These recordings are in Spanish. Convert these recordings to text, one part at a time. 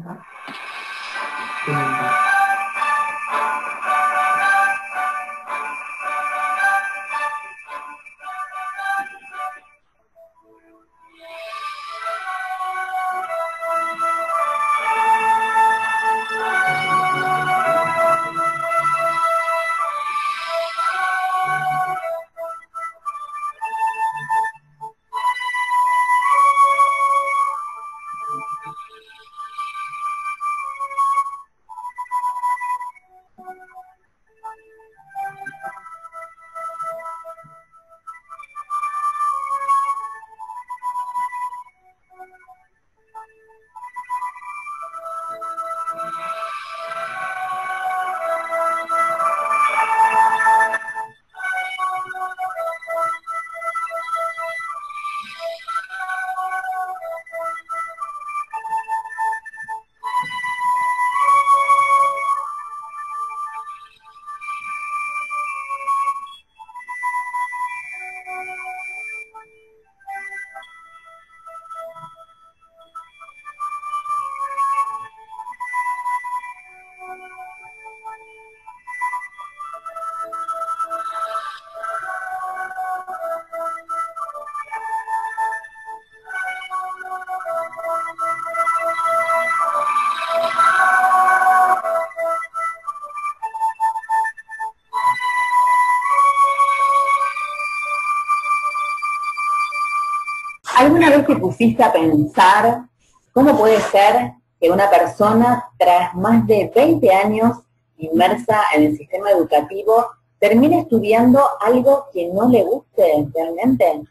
Ajá. ¿Alguna vez te pusiste a pensar cómo puede ser que una persona, tras más de 20 años inmersa en el sistema educativo, termine estudiando algo que no le guste realmente?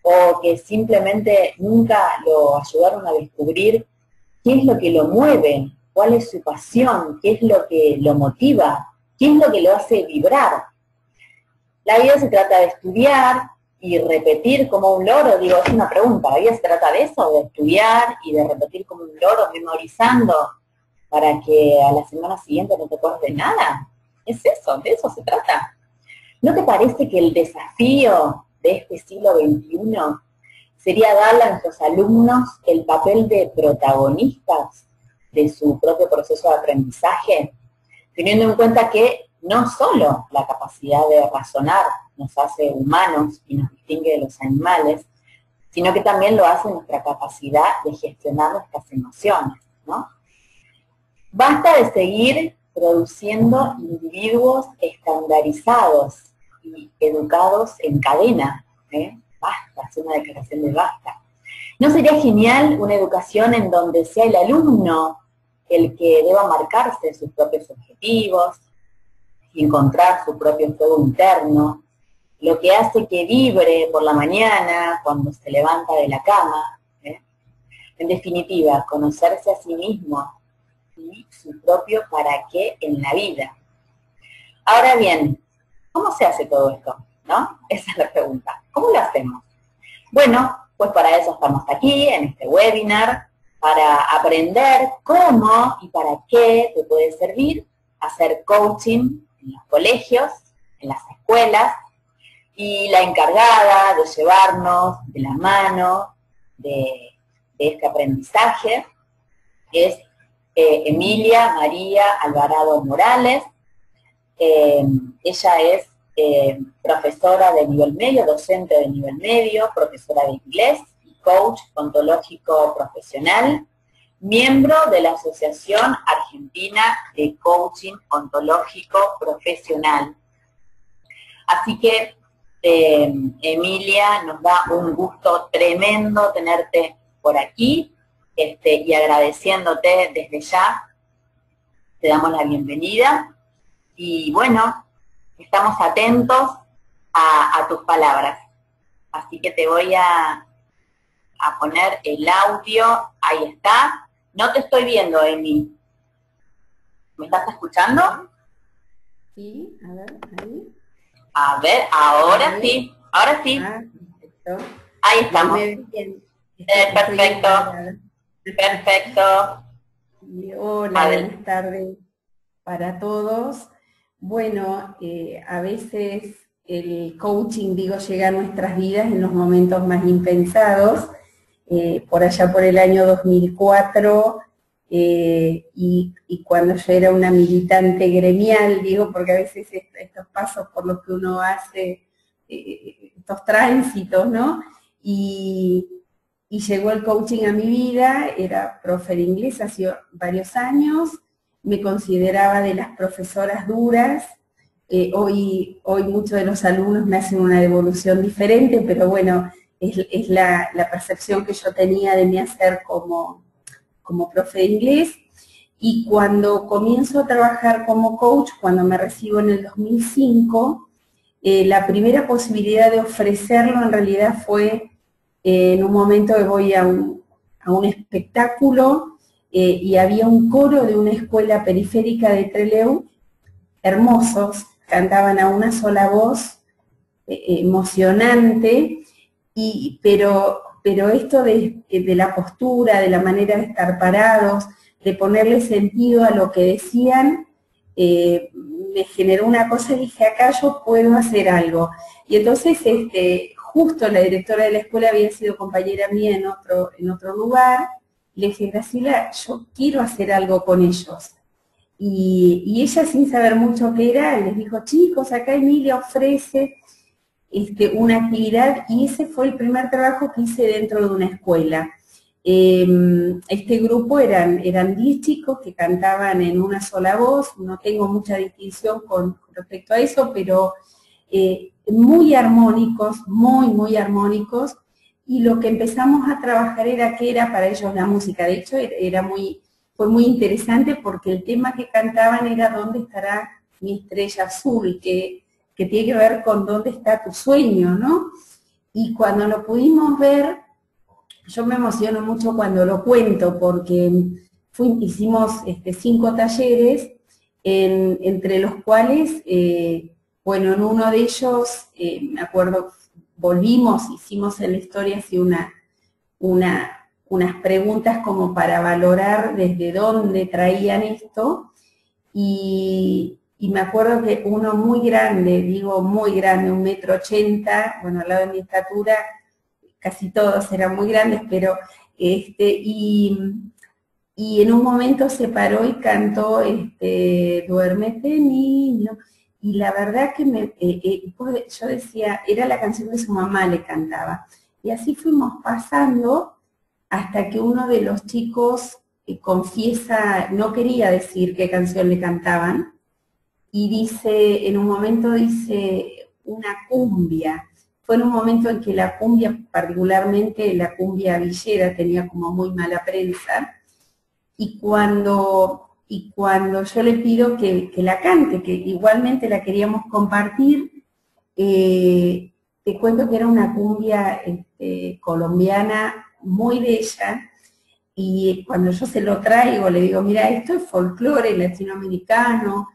O que simplemente nunca lo ayudaron a descubrir qué es lo que lo mueve, cuál es su pasión, qué es lo que lo motiva, qué es lo que lo hace vibrar. La vida se trata de estudiar y repetir como un loro, digo, es una pregunta, ¿la vida se trata de eso, de estudiar y de repetir como un loro, memorizando, para que a la semana siguiente no te acuerdes de nada? Es eso, de eso se trata. ¿No te parece que el desafío de este siglo XXI sería darle a nuestros alumnos el papel de protagonistas de su propio proceso de aprendizaje, teniendo en cuenta que no solo la capacidad de razonar nos hace humanos y nos distingue de los animales, sino que también lo hace nuestra capacidad de gestionar nuestras emociones, ¿no? Basta de seguir produciendo individuos estandarizados y educados en cadena, ¿eh? Basta, es una declaración de basta. ¿No sería genial una educación en donde sea el alumno el que deba marcarse sus propios objetivos, encontrar su propio fuego interno, lo que hace que vibre por la mañana cuando se levanta de la cama? En definitiva, conocerse a sí mismo y su propio para qué en la vida. Ahora bien, ¿cómo se hace todo esto? ¿No? Esa es la pregunta. ¿Cómo lo hacemos? Bueno, pues para eso estamos aquí, en este webinar, para aprender cómo y para qué te puede servir hacer coaching en los colegios, en las escuelas, y la encargada de llevarnos de la mano de este aprendizaje es Emilia María Alvarado Morales. Ella es profesora de nivel medio, docente de nivel medio, profesora de inglés y coach ontológico profesional, miembro de la Asociación Argentina de Coaching Ontológico Profesional. Así que, Emilia, nos da un gusto tremendo tenerte por aquí, y agradeciéndote desde ya, te damos la bienvenida, y bueno, estamos atentos a tus palabras. Así que te voy a poner el audio, ahí está. No te estoy viendo, Emi. ¿Me estás escuchando? Sí, a ver, ahí. A ver, ahora sí, ahora sí. Ah, perfecto. Ahí estamos. Me ven bien. Perfecto, perfecto. Hola, buenas tardes para todos. Bueno, a veces el coaching, digo, llega a nuestras vidas en los momentos más impensados. Por allá por el año 2004 y cuando yo era una militante gremial, digo, porque a veces estos pasos por los que uno hace, estos tránsitos, ¿no? Y llegó el coaching a mi vida, era profe de inglés hace varios años, me consideraba de las profesoras duras, hoy muchos de los alumnos me hacen una devolución diferente, pero bueno, es la percepción que yo tenía de mi hacer como profe de inglés. Y cuando comienzo a trabajar como coach, cuando me recibo en el 2005, la primera posibilidad de ofrecerlo en realidad fue en un momento que voy a un espectáculo y había un coro de una escuela periférica de Trelew, hermosos, cantaban a una sola voz, emocionante, pero esto de la postura, de la manera de estar parados, de ponerle sentido a lo que decían, me generó una cosa y dije, acá yo puedo hacer algo. Y entonces justo la directora de la escuela había sido compañera mía en otro lugar, y le dije, Graciela, yo quiero hacer algo con ellos. Y ella, sin saber mucho qué era, les dijo, chicos, acá Emilia ofrece una actividad, y ese fue el primer trabajo que hice dentro de una escuela. Este grupo eran 10 chicos que cantaban en una sola voz, no tengo mucha distinción con respecto a eso, pero muy armónicos, muy armónicos, y lo que empezamos a trabajar era qué era para ellos la música. De hecho, fue muy interesante porque el tema que cantaban era ¿dónde estará mi estrella azul?, que tiene que ver con dónde está tu sueño, ¿no? Y cuando lo pudimos ver, yo me emociono mucho cuando lo cuento, porque hicimos 5 talleres, entre los cuales, bueno, en uno de ellos, me acuerdo, hicimos en la historia así unas preguntas como para valorar desde dónde traían esto, y me acuerdo que uno muy grande, digo muy grande, 1,80 m, bueno, al lado de mi estatura, casi todos eran muy grandes, pero y en un momento se paró y cantó Duérmete, niño, y la verdad que yo decía, era la canción que su mamá le cantaba, y así fuimos pasando hasta que uno de los chicos confiesa, no quería decir qué canción le cantaban, y dice, en un momento dice, una cumbia. Fue en un momento en que la cumbia, particularmente la cumbia villera, tenía como muy mala prensa, y cuando yo le pido que la cante, que igualmente la queríamos compartir, te cuento que era una cumbia colombiana muy bella, y cuando yo se lo traigo, le digo, mira, esto es folclore latinoamericano,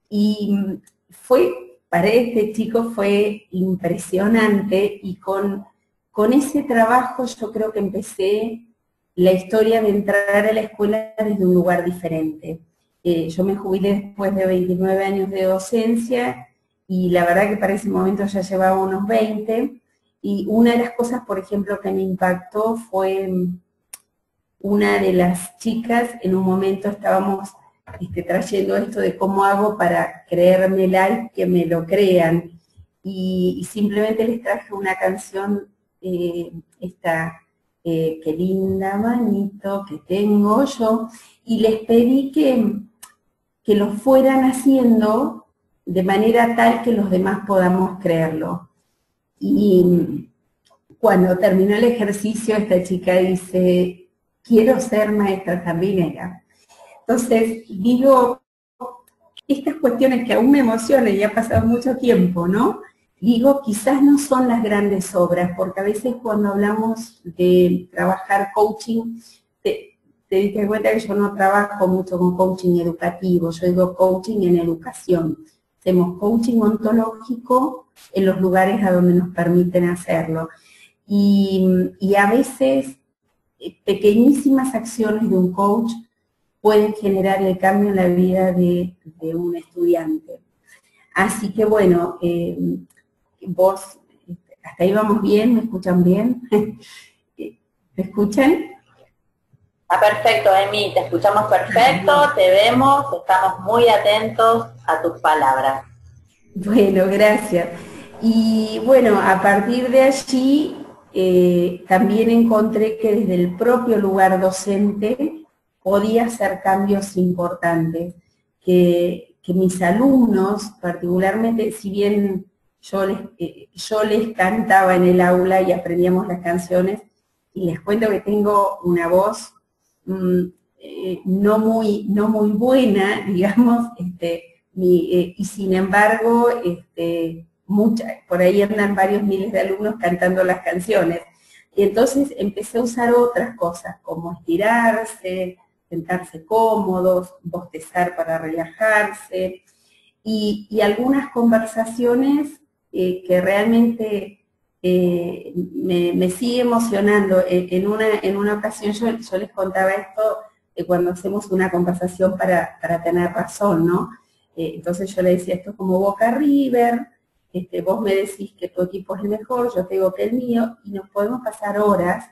y para este chico fue impresionante, y con ese trabajo yo creo que empecé la historia de entrar a la escuela desde un lugar diferente. Yo me jubilé después de 29 años de docencia, y la verdad que para ese momento ya llevaba unos 20, y una de las cosas, por ejemplo, que me impactó fue una de las chicas, en un momento estábamos trayendo esto de cómo hago para creérmela y que me lo crean, y simplemente les traje una canción, qué linda manito que tengo yo, y les pedí que lo fueran haciendo de manera tal que los demás podamos creerlo. Y cuando terminó el ejercicio, esta chica dice, quiero ser maestra jardinera. Entonces, digo, estas cuestiones que aún me emocionan y ha pasado mucho tiempo, ¿no? Digo, quizás no son las grandes obras, porque a veces cuando hablamos de trabajar coaching, te diste cuenta que yo no trabajo mucho con coaching educativo, yo digo coaching en educación. Hacemos coaching ontológico en los lugares a donde nos permiten hacerlo. Y a veces pequeñísimas acciones de un coach pueden generar el cambio en la vida de un estudiante. Así que bueno, vos, hasta ahí vamos bien, ¿me escuchan bien? ¿Me escuchan? Está perfecto, Emi, te escuchamos perfecto, te vemos, estamos muy atentos a tus palabras. Bueno, gracias. Y bueno, a partir de allí también encontré que desde el propio lugar docente podía hacer cambios importantes, que mis alumnos, particularmente, si bien yo les cantaba en el aula y aprendíamos las canciones, y les cuento que tengo una voz mm, no muy buena, digamos, y sin embargo, por ahí andan varios miles de alumnos cantando las canciones. Y entonces empecé a usar otras cosas, como estirarse, sentarse cómodos, bostezar para relajarse, y algunas conversaciones que realmente me sigue emocionando. En una ocasión yo les contaba esto cuando hacemos una conversación para tener razón, ¿no? Entonces yo le decía, esto es como Boca River, vos me decís que tu equipo es el mejor, yo te digo que el mío, y nos podemos pasar horas,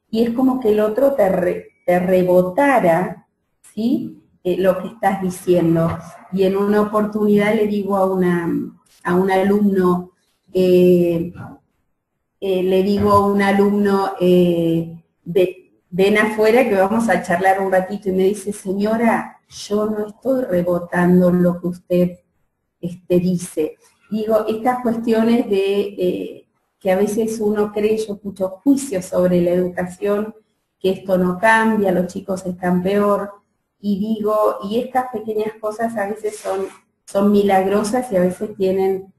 y es como que el otro te rebotara, ¿sí? Lo que estás diciendo. Y en una oportunidad le digo a un alumno, ven afuera que vamos a charlar un ratito, y me dice, señora, yo no estoy rebotando lo que usted dice. Digo, estas cuestiones de que a veces uno cree, yo escucho juicios sobre la educación, que esto no cambia, los chicos están peor, y digo, y estas pequeñas cosas a veces son milagrosas y a veces tienen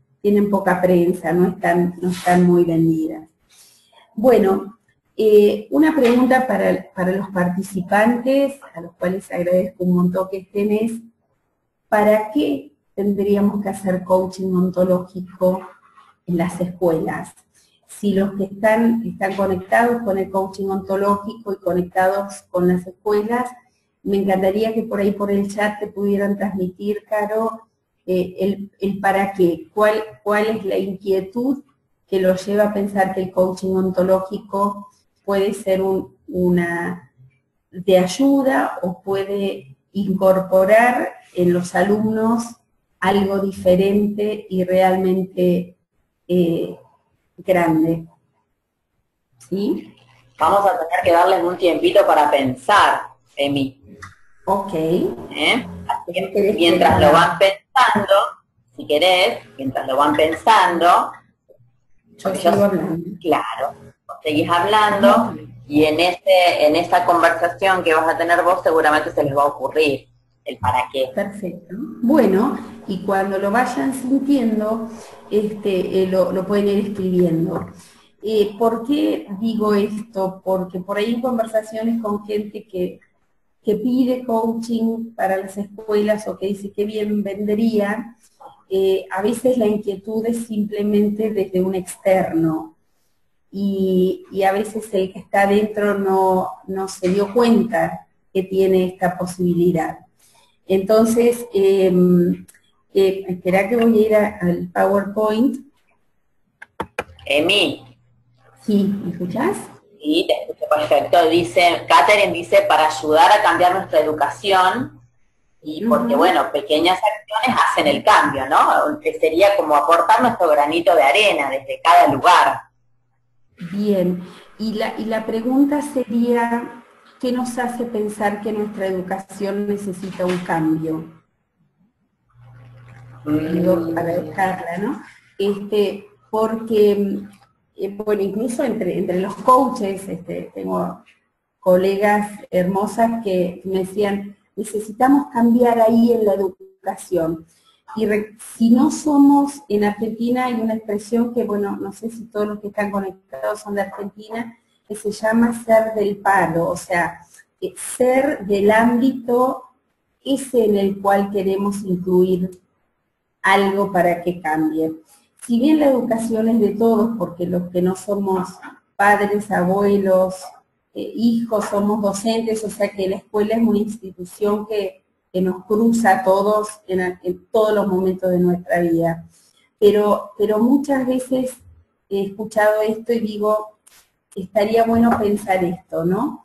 poca prensa, no están muy vendidas. Bueno, una pregunta para los participantes, a los cuales agradezco un montón que estén, es, ¿para qué tendríamos que hacer coaching ontológico en las escuelas? Si los que están conectados con el coaching ontológico y conectados con las escuelas, me encantaría que por ahí por el chat te pudieran transmitir, Caro, el para qué, cuál es la inquietud que los lleva a pensar que el coaching ontológico puede ser una de ayuda o puede incorporar en los alumnos algo diferente y realmente grande. ¿Sí? Vamos a tener que darles un tiempito para pensar, Emi. Ok. Así que mientras lo van pensando, si querés, mientras lo van pensando, yo sigo hablando. Claro, seguís hablando y en esta conversación que vas a tener vos seguramente se les va a ocurrir el para qué. Perfecto. Bueno, y cuando lo vayan sintiendo, lo pueden ir escribiendo. ¿Por qué digo esto? Porque por ahí en conversaciones con gente que pide coaching para las escuelas o que dice que bien vendería, a veces la inquietud es simplemente desde un externo y a veces el que está adentro no se dio cuenta que tiene esta posibilidad. Entonces, espera que voy a ir al PowerPoint. Emi. Sí, ¿me escuchás? Sí, te escucho perfecto. Catherine dice, para ayudar a cambiar nuestra educación, y porque, bueno, pequeñas acciones hacen el cambio, ¿no? Que sería como aportar nuestro granito de arena desde cada lugar. Bien, y la pregunta sería, ¿qué nos hace pensar que nuestra educación necesita un cambio? Digo, para dejarla, ¿no? Porque, bueno, incluso entre los coaches, tengo colegas hermosas que me decían, necesitamos cambiar ahí en la educación. Y si no somos, en Argentina hay una expresión que, bueno, no sé si todos los que están conectados son de Argentina, que se llama ser del palo, o sea, ser del ámbito ese en el cual queremos incluir algo para que cambie. Si bien la educación es de todos, porque los que no somos padres, abuelos, hijos, somos docentes, o sea que la escuela es una institución que nos cruza a todos en todos los momentos de nuestra vida. Pero muchas veces he escuchado esto y digo, estaría bueno pensar esto, ¿no?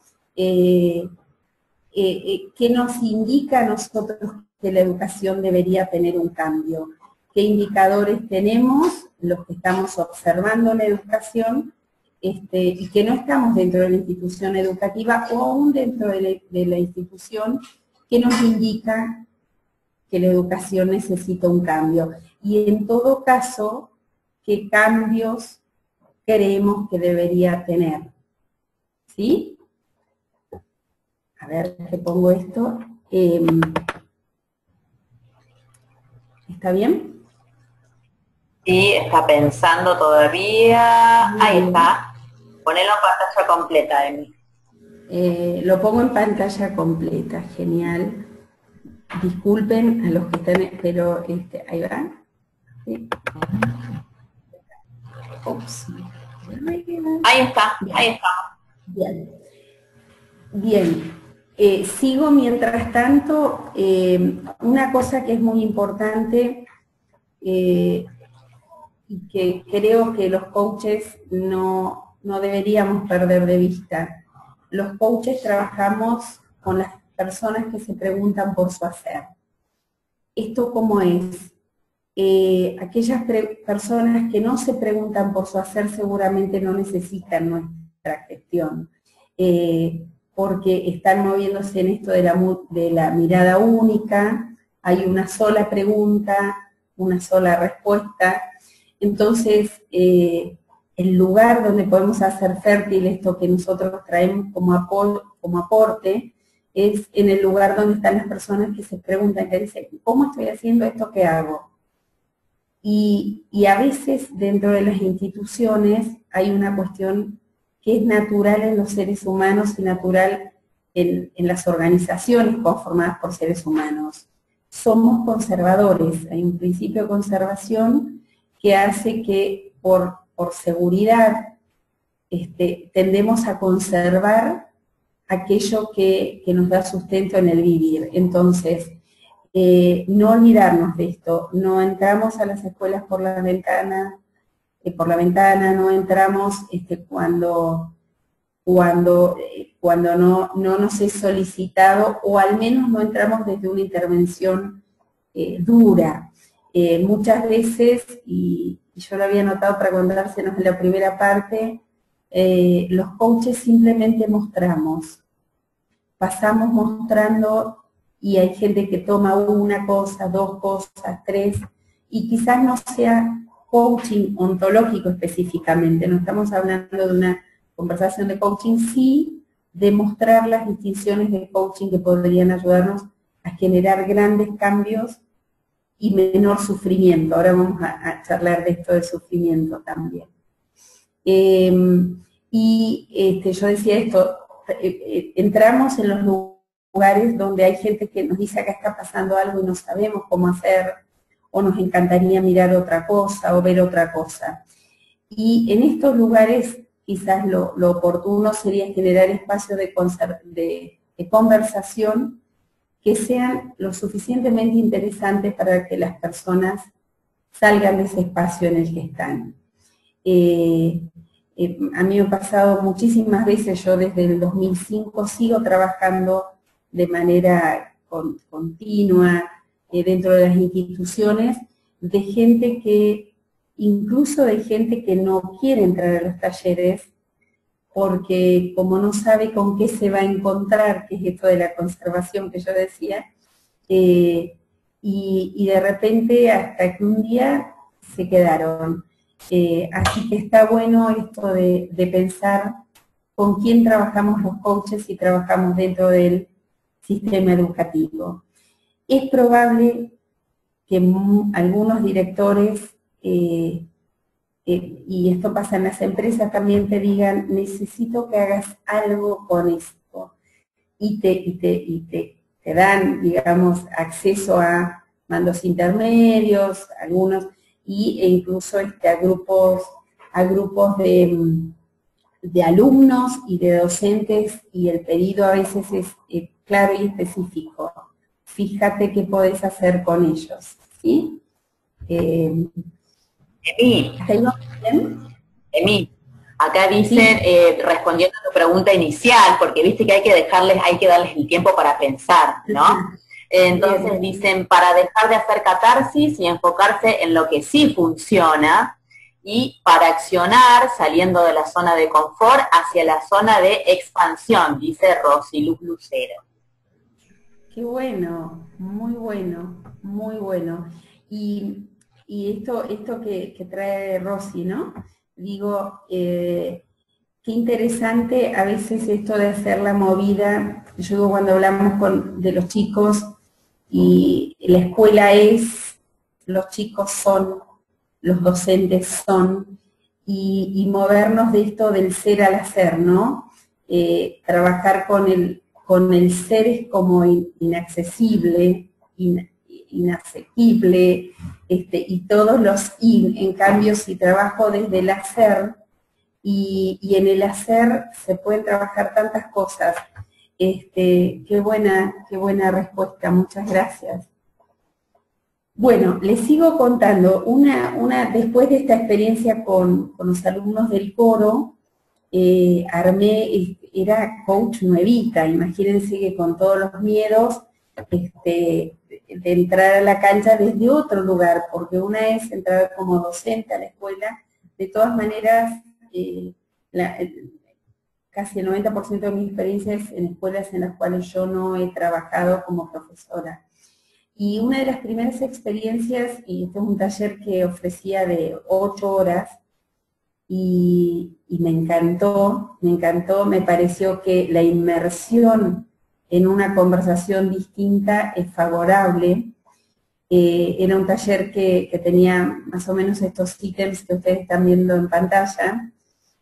¿qué nos indica a nosotros que la educación debería tener un cambio? ¿Qué indicadores tenemos, los que estamos observando la educación, y que no estamos dentro de la institución educativa o aún dentro de la institución, que nos indica que la educación necesita un cambio? Y en todo caso, ¿qué cambios creemos que debería tener? ¿Sí? A ver, te pongo esto. ¿Está bien? Sí, está pensando todavía. Ahí está. Ponelo en pantalla completa, Emi. Lo pongo en pantalla completa, genial. Disculpen a los que están, pero ahí va. ¿Sí? Ups. Ahí está, ahí está. Bien. Bien. Sigo mientras tanto. Una cosa que es muy importante y que creo que los coaches no deberíamos perder de vista. Los coaches trabajamos con las personas que se preguntan por su hacer. ¿Esto cómo es? Aquellas personas que no se preguntan por su hacer seguramente no necesitan nuestra gestión, porque están moviéndose en esto de la mirada única, hay una sola pregunta, una sola respuesta. Entonces, el lugar donde podemos hacer fértil esto que nosotros traemos como aporte es en el lugar donde están las personas que se preguntan, que dicen, ¿cómo estoy haciendo esto que hago? Y a veces dentro de las instituciones hay una cuestión que es natural en los seres humanos y natural en las organizaciones conformadas por seres humanos. Somos conservadores, hay un principio de conservación que hace que por seguridad tendemos a conservar aquello que nos da sustento en el vivir. Entonces, no olvidarnos de esto, no entramos a las escuelas por la ventana, no entramos cuando no nos es solicitado, o al menos no entramos desde una intervención dura. Muchas veces, y yo lo había notado para contársenos en la primera parte, los coaches simplemente pasamos mostrando, y hay gente que toma una cosa, dos cosas, tres, y quizás no sea coaching ontológico específicamente, no estamos hablando de una conversación de coaching, sí de mostrar las distinciones de coaching que podrían ayudarnos a generar grandes cambios y menor sufrimiento. Ahora vamos a charlar de esto de sufrimiento también. Yo decía esto, entramos en los lugares donde hay gente que nos dice acá está pasando algo y no sabemos cómo hacer, o nos encantaría mirar otra cosa o ver otra cosa. Y en estos lugares quizás lo oportuno sería generar espacios de conversación que sean lo suficientemente interesantes para que las personas salgan de ese espacio en el que están. A mí me ha pasado muchísimas veces, yo desde el 2005 sigo trabajando de manera continua dentro de las instituciones, de gente que, incluso de gente que no quiere entrar a los talleres, porque como no sabe con qué se va a encontrar, que es esto de la conservación que yo decía, y de repente hasta que un día se quedaron. Así que está bueno esto de pensar con quién trabajamos los coaches si trabajamos dentro del sistema educativo. Es probable que algunos directores, y esto pasa en las empresas, también te digan, necesito que hagas algo con esto. Y te dan, digamos, acceso a mandos intermedios, algunos, e incluso a grupos de alumnos y de docentes, y el pedido a veces es claro y específico. Fíjate qué podés hacer con ellos, ¿sí? Emi, ¿Está ahí bien? Emi, Acá dicen, respondiendo a tu pregunta inicial, porque viste que hay que darles el tiempo para pensar, ¿no? Entonces dicen, para dejar de hacer catarsis y enfocarse en lo que sí funciona, y para accionar saliendo de la zona de confort hacia la zona de expansión, dice Rosy Luz Lucero. Qué bueno, muy bueno, muy bueno. Y esto que trae Rosy, ¿no? Digo, qué interesante a veces esto de hacer la movida. Yo digo, cuando hablamos de los chicos, y la escuela es, los chicos son, los docentes son, y movernos de esto del ser al hacer, ¿no? Trabajar con el ser es como inaccesible, inasequible, y todos los en cambio si trabajo desde el hacer, y en el hacer se pueden trabajar tantas cosas. Qué buena respuesta, muchas gracias. Bueno, les sigo contando, después de esta experiencia con los alumnos del coro, era coach nuevita, imagínense que con todos los miedos de entrar a la cancha desde otro lugar, porque una es entrar como docente a la escuela, de todas maneras, casi el 90% de mis experiencias en escuelas en las cuales yo no he trabajado como profesora. Y una de las primeras experiencias, y este es un taller que ofrecía de 8 horas, y me encantó, me pareció que la inmersión en una conversación distinta es favorable. Era un taller que tenía más o menos estos ítems que ustedes están viendo en pantalla.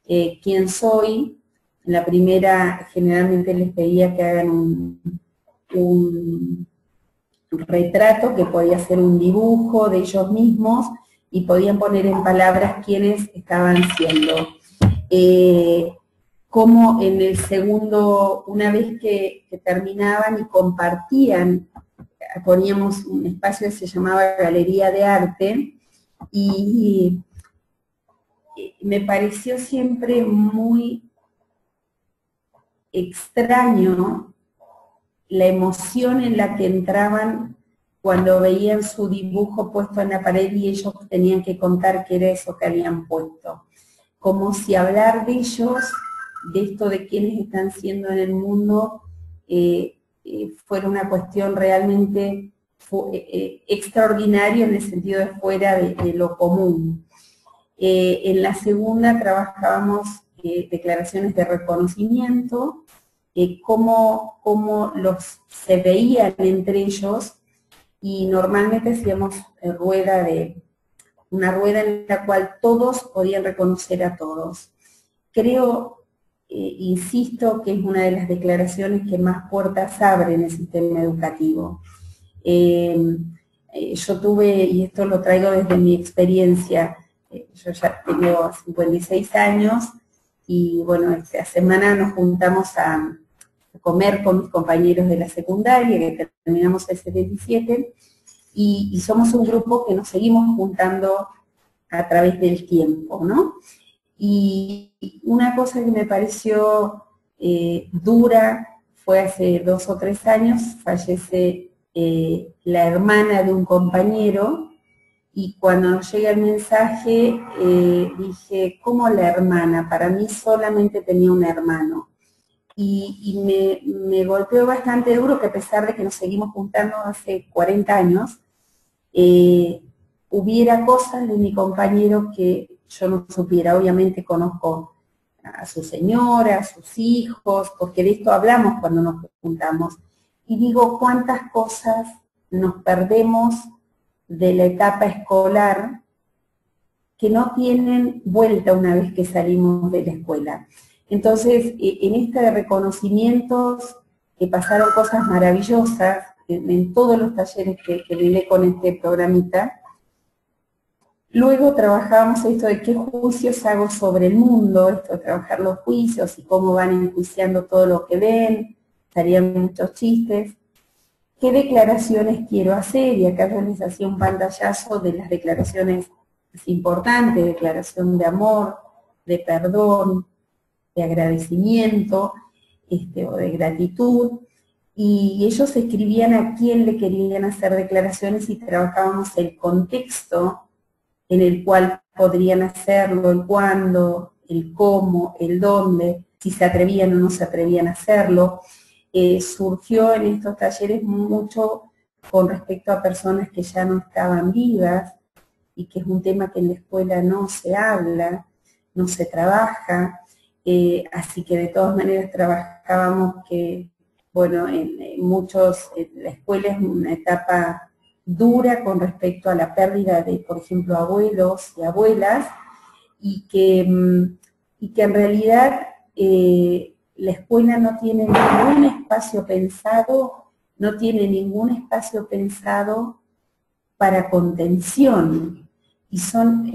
¿Quién soy? En la primera generalmente les pedía que hagan un retrato, que podía ser un dibujo de ellos mismos, y podían poner en palabras quiénes estaban siendo. Como en el segundo, una vez que terminaban y compartían, poníamos un espacio que se llamaba Galería de Arte, y me pareció siempre muy extraño la emoción en la que entraban cuando veían su dibujo puesto en la pared y ellos tenían que contar qué era eso que habían puesto. Como si hablar de ellos, de esto de quiénes están siendo en el mundo, fuera una cuestión realmente extraordinaria en el sentido de fuera de lo común. En la segunda trabajábamos declaraciones de reconocimiento, cómo se veían entre ellos, y normalmente hacíamos una rueda en la cual todos podían reconocer a todos. Creo, insisto, que es una de las declaraciones que más puertas abre en el sistema educativo. Yo tuve, y esto lo traigo desde mi experiencia, yo ya tengo 56 años, y bueno, esta semana nos juntamos a comer con mis compañeros de la secundaria, que terminamos el 77, y somos un grupo que nos seguimos juntando a través del tiempo, ¿no? Y una cosa que me pareció dura fue hace 2 o 3 años, fallece la hermana de un compañero, y cuando nos llega el mensaje dije, ¿cómo la hermana? Para mí solamente tenía un hermano. Y me golpeó bastante duro que, a pesar de que nos seguimos juntando hace 40 años, hubiera cosas de mi compañero que yo no supiera. Obviamente conozco a su señora, a sus hijos, porque de esto hablamos cuando nos juntamos. Y digo, ¿cuántas cosas nos perdemos de la etapa escolar que no tienen vuelta una vez que salimos de la escuela? Entonces, en este de reconocimientos, que pasaron cosas maravillosas en todos los talleres que viví con este programita. Luego trabajábamos esto de qué juicios hago sobre el mundo, esto de trabajar los juicios y cómo van enjuiciando todo lo que ven, salían muchos chistes. ¿Qué declaraciones quiero hacer? Y acá yo les hacía un pantallazo de las declaraciones importantes, declaración de amor, de perdón, de agradecimiento, o de gratitud, y ellos escribían a quién le querían hacer declaraciones y trabajábamos el contexto en el cual podrían hacerlo, el cuándo, el cómo, el dónde, si se atrevían o no se atrevían a hacerlo. Surgió en estos talleres mucho con respecto a personas que ya no estaban vivas, y que es un tema que en la escuela no se habla, no se trabaja, así que de todas maneras trabajábamos que, bueno, en la escuela es una etapa dura con respecto a la pérdida de, por ejemplo, abuelos y abuelas, y que en realidad la escuela no tiene ningún espacio pensado, para contención, y son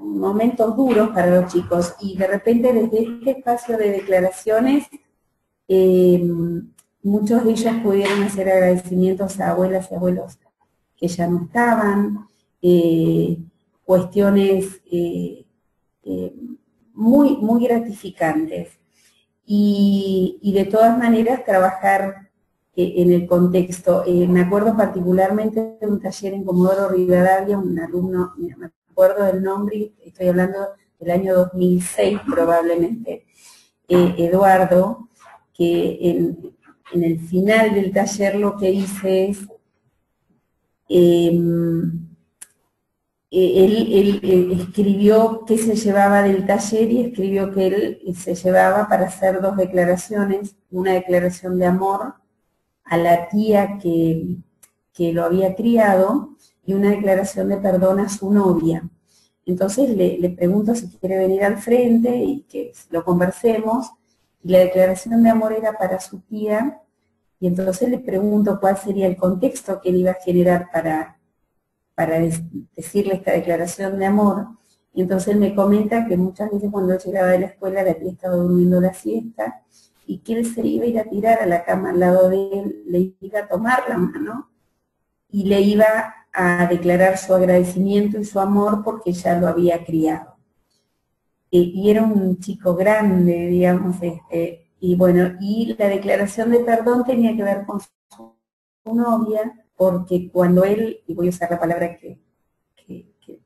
momentos duros para los chicos, y de repente desde este espacio de declaraciones, muchos de ellos pudieron hacer agradecimientos a abuelas y abuelos que ya no estaban, cuestiones muy, muy gratificantes. Y de todas maneras trabajar en el contexto. Me acuerdo particularmente de un taller en Comodoro Rivadavia, un alumno, mira, me acuerdo del nombre, estoy hablando del año 2006 probablemente, Eduardo, que en el final del taller lo que dice es, él escribió qué se llevaba del taller, y escribió que él se llevaba para hacer dos declaraciones: una declaración de amor a la tía que lo había criado, y una declaración de perdón a su novia. Entonces le pregunto si quiere venir al frente y que lo conversemos, y la declaración de amor era para su tía, y entonces le pregunto cuál sería el contexto que él iba a generar para decirle esta declaración de amor. Y entonces él me comenta que muchas veces cuando él llegaba de la escuela la tía estaba durmiendo la siesta, y que él se iba a ir a tirar a la cama al lado de él, le iba a tomar la mano y le iba a declarar su agradecimiento y su amor porque ya lo había criado. Y era un chico grande, digamos, y bueno, y la declaración de perdón tenía que ver con su novia, porque cuando él, y voy a usar la palabra que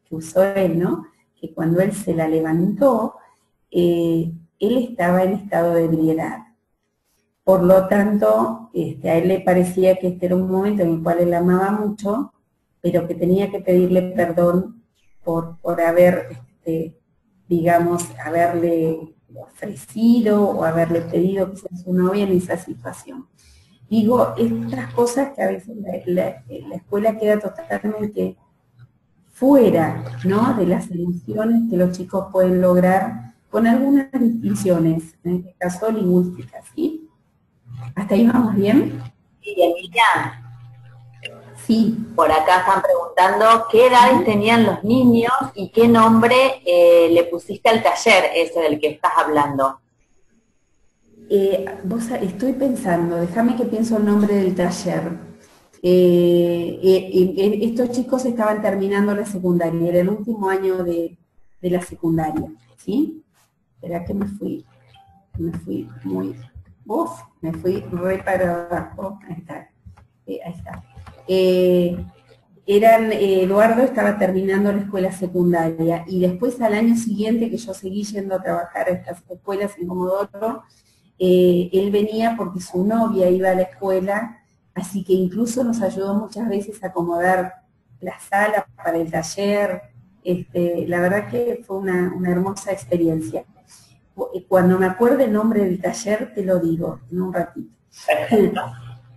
usó él, ¿no?, que cuando él se la levantó, él estaba en estado de ebriedad. Por lo tanto, a él le parecía que este era un momento en el cual él amaba mucho, pero que tenía que pedirle perdón por haber, digamos, haberle ofrecido o haberle pedido que sea su novia en esa situación. Digo, estas cosas que a veces la escuela queda totalmente fuera, ¿no?, de las emociones que los chicos pueden lograr con algunas distinciones, en este caso lingüísticas, ¿sí? ¿Hasta ahí vamos bien? Sí, Emilia. Sí. Por acá están preguntando qué edades tenían los niños y qué nombre le pusiste al taller ese del que estás hablando. Estoy pensando, déjame que pienso el nombre del taller. Estos chicos estaban terminando la secundaria, era el último año de la secundaria, ¿sí? Espera que me fui muy... me fui re para abajo. Ahí está. Eduardo estaba terminando la escuela secundaria, y después al año siguiente que yo seguí yendo a trabajar a estas escuelas en Comodoro, él venía porque su novia iba a la escuela, así que incluso nos ayudó muchas veces a acomodar la sala para el taller. La verdad que fue una hermosa experiencia. Cuando me acuerde el nombre del taller te lo digo en un ratito.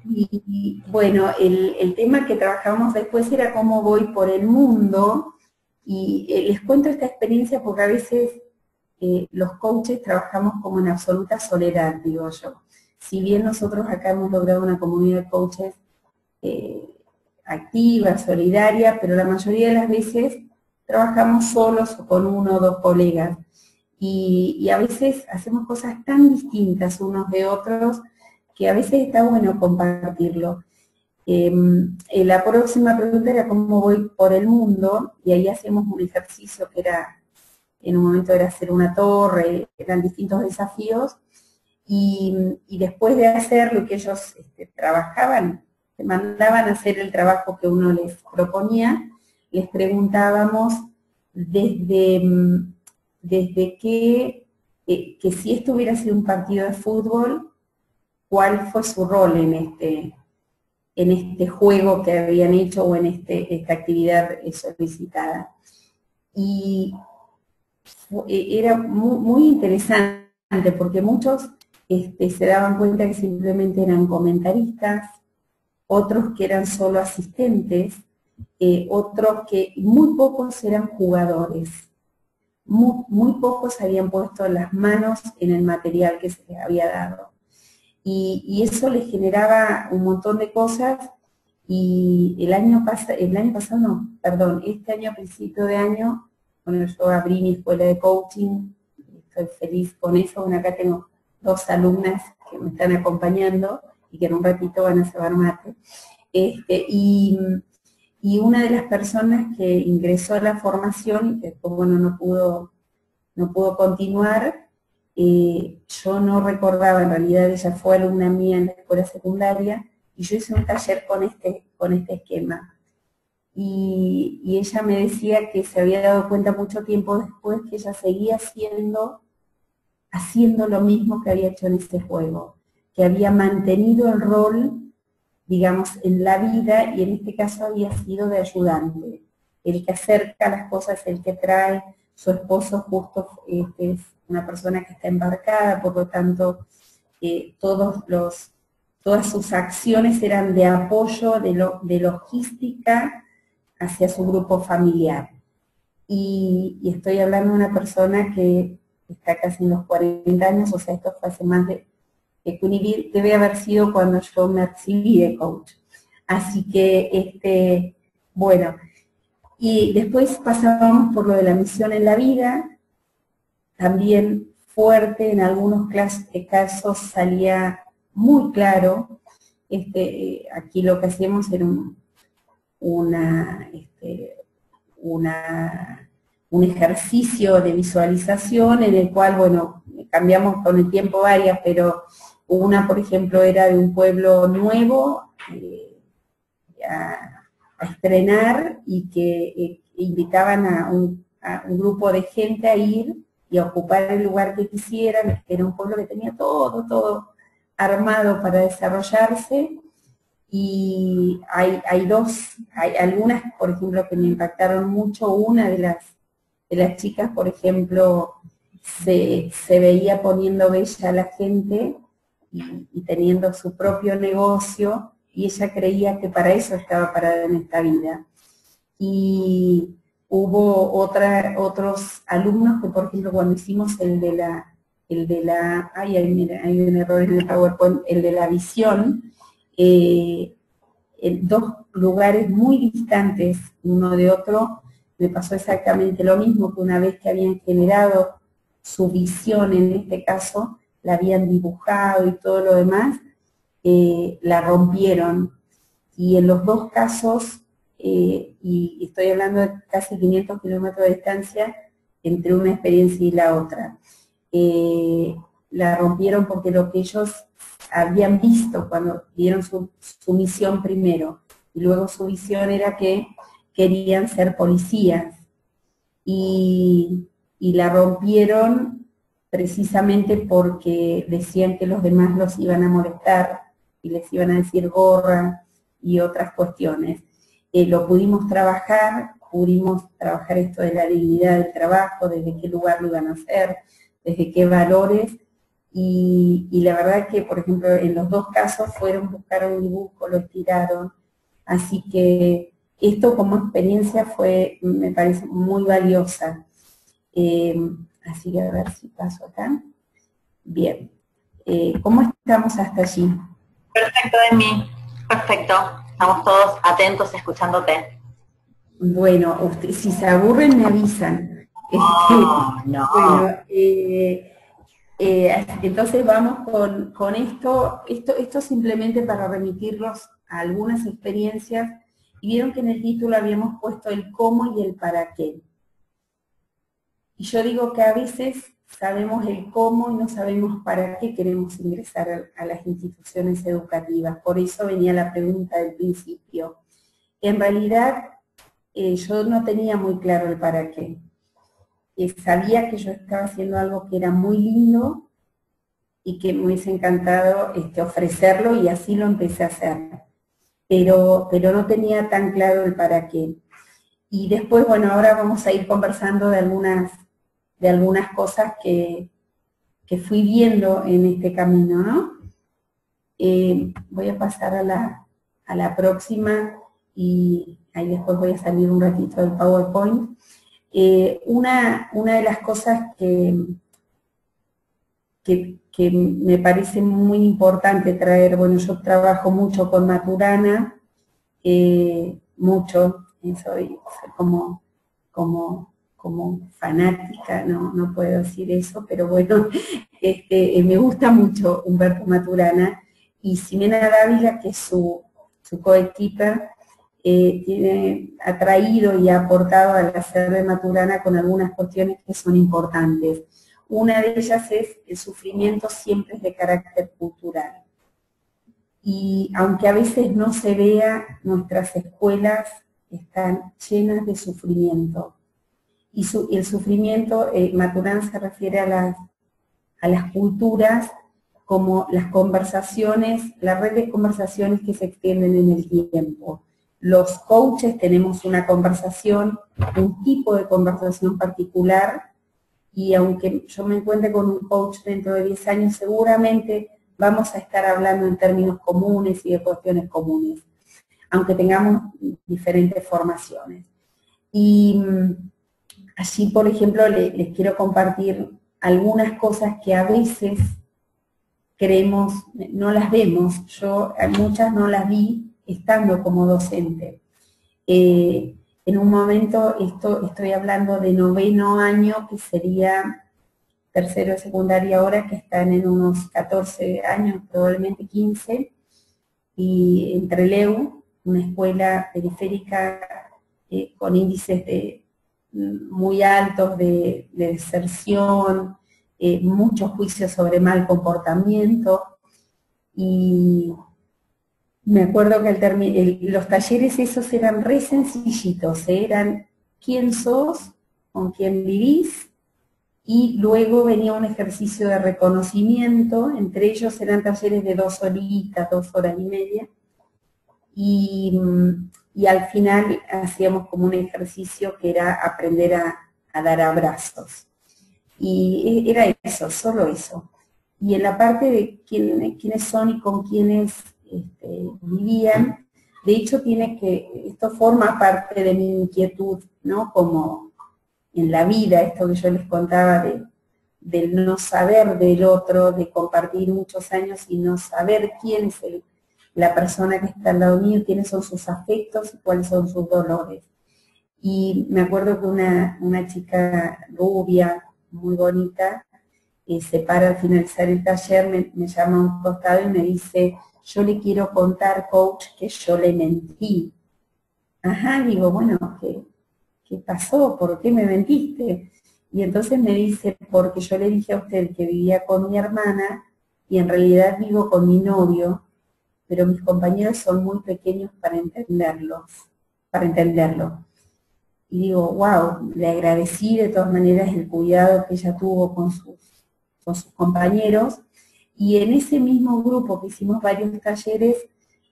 Y bueno, el tema que trabajábamos después era cómo voy por el mundo, y les cuento esta experiencia porque a veces los coaches trabajamos como en absoluta soledad, digo yo. Si bien nosotros acá hemos logrado una comunidad de coaches activa, solidaria, pero la mayoría de las veces trabajamos solos o con uno o dos colegas. Y a veces hacemos cosas tan distintas unos de otros que a veces está bueno compartirlo. La próxima pregunta era cómo voy por el mundo, y ahí hacemos un ejercicio que era en un momento era hacer una torre, eran distintos desafíos, y después de hacer lo que ellos trabajaban, te mandaban a hacer el trabajo que uno les proponía, les preguntábamos desde que si esto hubiera sido un partido de fútbol, ¿cuál fue su rol en este juego que habían hecho o en esta actividad solicitada? Y era muy interesante porque muchos se daban cuenta que simplemente eran comentaristas, otros que eran solo asistentes, otros que muy pocos eran jugadores, muy pocos habían puesto las manos en el material que se les había dado. Y eso les generaba un montón de cosas, y este año, a principio de año, bueno, yo abrí mi escuela de coaching, estoy feliz con eso. Bueno, acá tengo 2 alumnas que me están acompañando y que en un ratito van a cebar mate. Y una de las personas que ingresó a la formación, que después, bueno, no pudo continuar, yo no recordaba, en realidad ella fue alumna mía en la escuela secundaria, y yo hice un taller con este esquema. Y ella me decía que se había dado cuenta mucho tiempo después que ella seguía haciendo lo mismo que había hecho en este juego, que había mantenido el rol, digamos, en la vida, y en este caso había sido de ayudante, el que acerca las cosas, el que trae. Su esposo justo es una persona que está embarcada, por lo tanto, todas sus acciones eran de apoyo, de logística hacia su grupo familiar. Y estoy hablando de una persona que está casi en los 40 años, o sea, esto fue hace más de debe haber sido cuando yo me recibí de coach. Así que, bueno, y después pasábamos por lo de la misión en la vida, también fuerte, en algunos casos salía muy claro. Aquí lo que hacíamos era un ejercicio de visualización en el cual, bueno, cambiamos con el tiempo varias, pero una, por ejemplo, era de un pueblo nuevo a estrenar, y que invitaban a un grupo de gente a ir y a ocupar el lugar que quisieran. Era un pueblo que tenía todo armado para desarrollarse. Y hay algunas, por ejemplo, que me impactaron mucho. Una de las chicas, por ejemplo, se veía poniendo bella a la gente y teniendo su propio negocio, y ella creía que para eso estaba parada en esta vida. Y hubo otros alumnos que, por ejemplo, cuando hicimos hay un error en el PowerPoint, el de la visión, en 2 lugares muy distantes uno de otro, me pasó exactamente lo mismo, que una vez que habían generado su visión, en este caso, la habían dibujado y todo lo demás, la rompieron. Y en los 2 casos, y estoy hablando de casi 500 kilómetros de distancia entre una experiencia y la otra, la rompieron porque lo que ellos habían visto cuando vieron su misión primero, y luego su visión era que querían ser policías, y la rompieron precisamente porque decían que los demás los iban a molestar y les iban a decir gorra y otras cuestiones. Lo pudimos trabajar esto de la dignidad del trabajo, desde qué lugar lo iban a hacer, desde qué valores, y la verdad que, por ejemplo, en los 2 casos buscaron un dibujo, lo estiraron. Así que esto como experiencia me parece muy valiosa. Así que a ver si paso acá. Bien. ¿Cómo estamos hasta allí? Perfecto, Emi. Perfecto. Estamos todos atentos escuchándote. Bueno, si se aburren me avisan. No. Bueno, entonces vamos con esto simplemente para remitirlos a algunas experiencias, y vieron que en el título habíamos puesto el cómo y el para qué. Y yo digo que a veces sabemos el cómo y no sabemos para qué queremos ingresar a las instituciones educativas. Por eso venía la pregunta del principio. En realidad, yo no tenía muy claro el para qué. Sabía que yo estaba haciendo algo que era muy lindo y que me hubiese encantado ofrecerlo, y así lo empecé a hacer. Pero no tenía tan claro el para qué. Y después, bueno, ahora vamos a ir conversando de algunas cosas que fui viendo en este camino, ¿no? Voy a pasar a la próxima y ahí después voy a salir un ratito del PowerPoint. Una de las cosas que me parece muy importante traer, bueno, yo trabajo mucho con Maturana, mucho, soy como fanática, no puedo decir eso, pero bueno, me gusta mucho Humberto Maturana, y Ximena Dávila, que es su coequiper, ha traído y ha aportado al hacer de Maturana con algunas cuestiones que son importantes. Una de ellas es el sufrimiento siempre es de carácter cultural. Y aunque a veces no se vea, nuestras escuelas están llenas de sufrimiento. Y el sufrimiento, Maturana se refiere a las culturas como las conversaciones, la red de conversaciones que se extienden en el tiempo. Los coaches tenemos una conversación, un tipo de conversación particular, y aunque yo me encuentre con un coach dentro de 10 años, seguramente vamos a estar hablando en términos comunes y de cuestiones comunes, aunque tengamos diferentes formaciones. Y allí, por ejemplo, les quiero compartir algunas cosas que a veces creemos, no las vemos. Yo muchas no las vi estando como docente. En un momento, estoy hablando de 9º año, que sería tercero de secundaria ahora, que están en unos 14 años, probablemente 15, y en Trelew, una escuela periférica con índices muy altos de deserción, muchos juicios sobre mal comportamiento, y me acuerdo que los talleres esos eran re sencillitos, eran quién sos, con quién vivís, y luego venía un ejercicio de reconocimiento, entre ellos eran talleres de 2 horitas, 2 horas y media, y al final hacíamos como un ejercicio que era aprender a dar abrazos. Y era eso, solo eso. Y en la parte de quiénes son y con quiénes vivían, de hecho esto forma parte de mi inquietud, ¿no? Como en la vida, esto que yo les contaba del no saber del otro, de compartir muchos años y no saber quién es la persona que está al lado mío, quiénes son sus afectos y cuáles son sus dolores. Y me acuerdo que una chica rubia, muy bonita, se para al finalizar el taller, me llama a un costado y me dice: yo le quiero contar, coach, que yo le mentí. Ajá, digo, bueno, ¿qué pasó? ¿Por qué me mentiste? Y entonces me dice: porque yo le dije a usted que vivía con mi hermana y en realidad vivo con mi novio, pero mis compañeros son muy pequeños para entenderlo. Y digo, wow, le agradecí de todas maneras el cuidado que ella tuvo con sus compañeros, y en ese mismo grupo que hicimos varios talleres,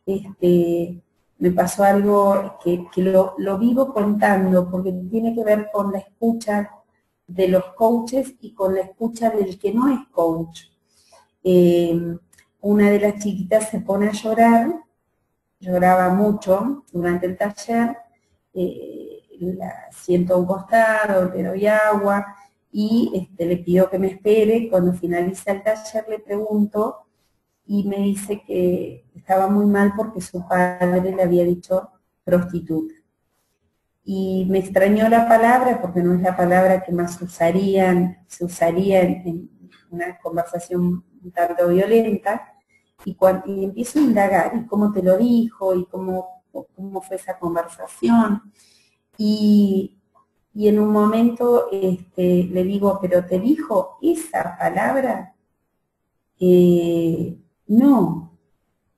me pasó algo que lo vivo contando, porque tiene que ver con la escucha de los coaches y con la escucha del que no es coach. Una de las chiquitas se pone a llorar, lloraba mucho durante el taller, la siento a un costado, le doy agua y le pido que me espere. Cuando finaliza el taller le pregunto y me dice que estaba muy mal porque su padre le había dicho prostituta. Y me extrañó la palabra porque no es la palabra que más se usaría en una conversación un tanto violenta, y empiezo a indagar, ¿y cómo te lo dijo? ¿Y cómo fue esa conversación? Y y en un momento le digo, ¿pero te dijo esa palabra? No,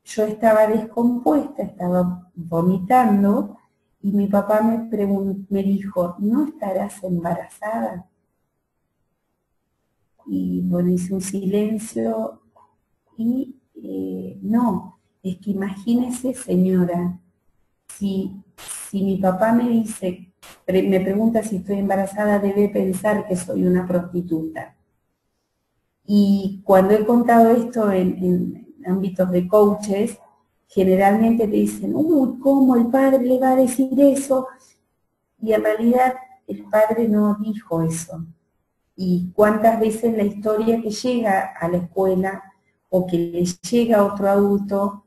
yo estaba descompuesta, estaba vomitando, y mi papá me dijo, ¿no estarás embarazada? Y bueno, hice un silencio y no, es que imagínese, señora, si mi papá me dice, me pregunta si estoy embarazada, debe pensar que soy una prostituta. Y cuando he contado esto en ámbitos de coaches, generalmente te dicen, uy, ¿cómo el padre le va a decir eso? Y en realidad el padre no dijo eso. Y cuántas veces la historia que llega a la escuela o que le llega a otro adulto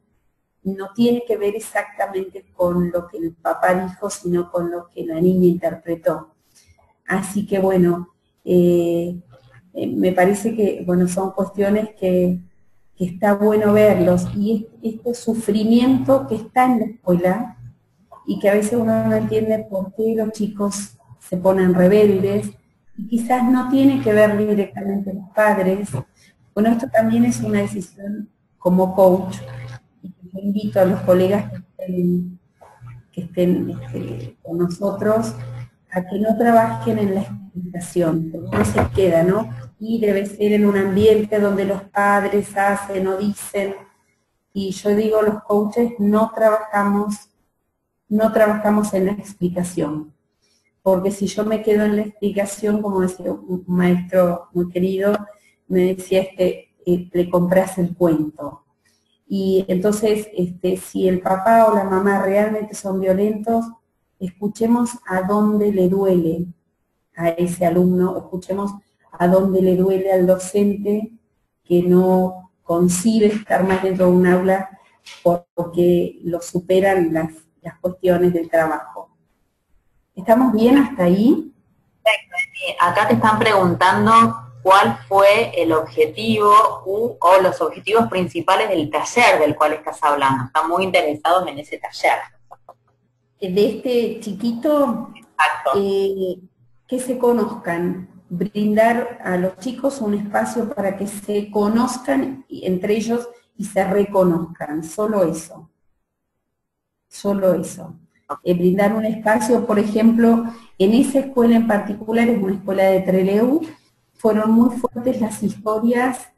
no tiene que ver exactamente con lo que el papá dijo, sino con lo que la niña interpretó. Así que bueno, me parece que bueno, son cuestiones que está bueno verlos, y este sufrimiento que está en la escuela y que a veces uno no entiende por qué los chicos se ponen rebeldes, y quizás no tiene que ver directamente los padres. Bueno, esto también es una decisión como coach, y yo invito a los colegas que estén con nosotros a que no trabajen en la explicación, porque no se queda, ¿no? Y debe ser en un ambiente donde los padres hacen o dicen, y yo digo, los coaches no trabajamos en la explicación, porque si yo me quedo en la explicación, como decía un maestro muy querido, me decía, le compras el cuento. Y entonces, si el papá o la mamá realmente son violentos, escuchemos a dónde le duele a ese alumno, escuchemos a dónde le duele al docente que no concibe estar más dentro de un aula porque lo superan las cuestiones del trabajo. ¿Estamos bien hasta ahí? Acá te están preguntando cuál fue el objetivo o los objetivos principales del taller del cual estás hablando. Están muy interesados en ese taller. De este chiquito, que se conozcan, brindar a los chicos un espacio para que se conozcan entre ellos y se reconozcan, solo eso. Solo eso. Brindar un espacio, por ejemplo, en esa escuela en particular, es una escuela de Trelew, fueron muy fuertes las historias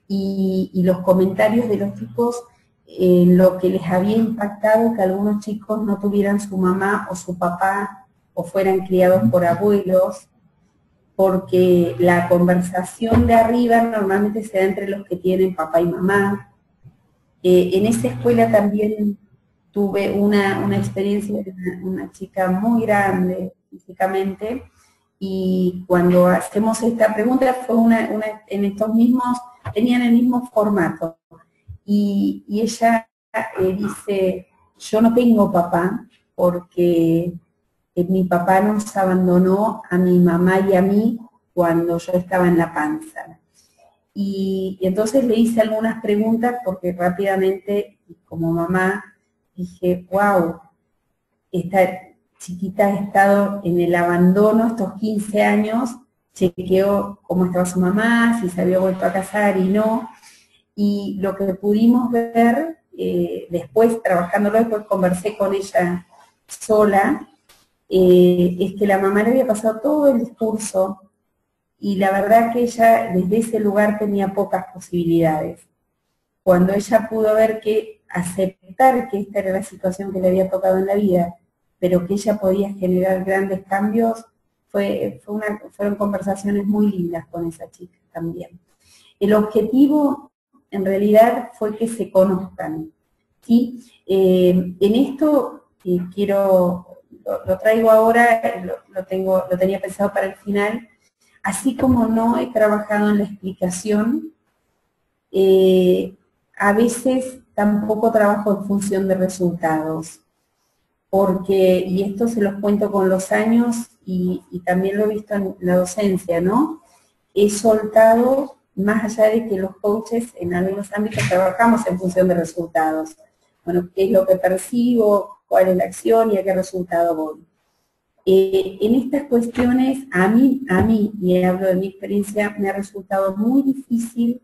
y los comentarios de los chicos en lo que les había impactado que algunos chicos no tuvieran su mamá o su papá o fueran criados por abuelos, porque la conversación de arriba normalmente se da entre los que tienen papá y mamá. En esa escuela también tuve una experiencia de una chica muy grande físicamente, y cuando hacemos esta pregunta fue en estos mismos, tenían el mismo formato, y ella dice, yo no tengo papá porque mi papá nos abandonó a mi mamá y a mí cuando yo estaba en la panza. Y entonces le hice algunas preguntas porque rápidamente, como mamá, dije, wow, esta chiquita ha estado en el abandono estos 15 años, chequeó cómo estaba su mamá, si se había vuelto a casar y no, y lo que pudimos ver después, trabajándolo, después conversé con ella sola, es que la mamá le había pasado todo el discurso, y la verdad que ella desde ese lugar tenía pocas posibilidades. Cuando ella pudo ver que aceptar que esta era la situación que le había tocado en la vida, pero que ella podía generar grandes cambios, fueron conversaciones muy lindas con esa chica también. El objetivo en realidad fue que se conozcan, ¿sí? En esto lo traigo ahora, lo tenía pensado para el final. Así como no he trabajado en la explicación, a veces tampoco trabajo en función de resultados, porque, y esto se los cuento con los años y también lo he visto en la docencia, ¿no? He soltado, más allá de que los coaches en algunos ámbitos trabajamos en función de resultados. Bueno, ¿qué es lo que percibo? ¿Cuál es la acción y a qué resultado voy? En estas cuestiones, a mí, y hablo de mi experiencia, me ha resultado muy difícil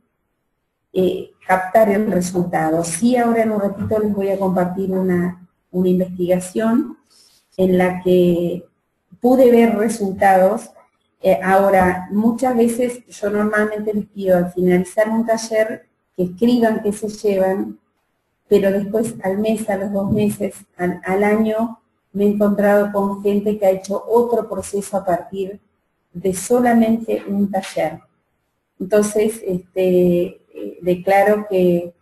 captar el resultado. Sí, ahora en un ratito les voy a compartir una investigación en la que pude ver resultados. Ahora, muchas veces yo normalmente les pido al finalizar un taller que escriban qué se llevan, pero después al mes, a los 2 meses, al año, me he encontrado con gente que ha hecho otro proceso a partir de solamente un taller. Entonces, declaro que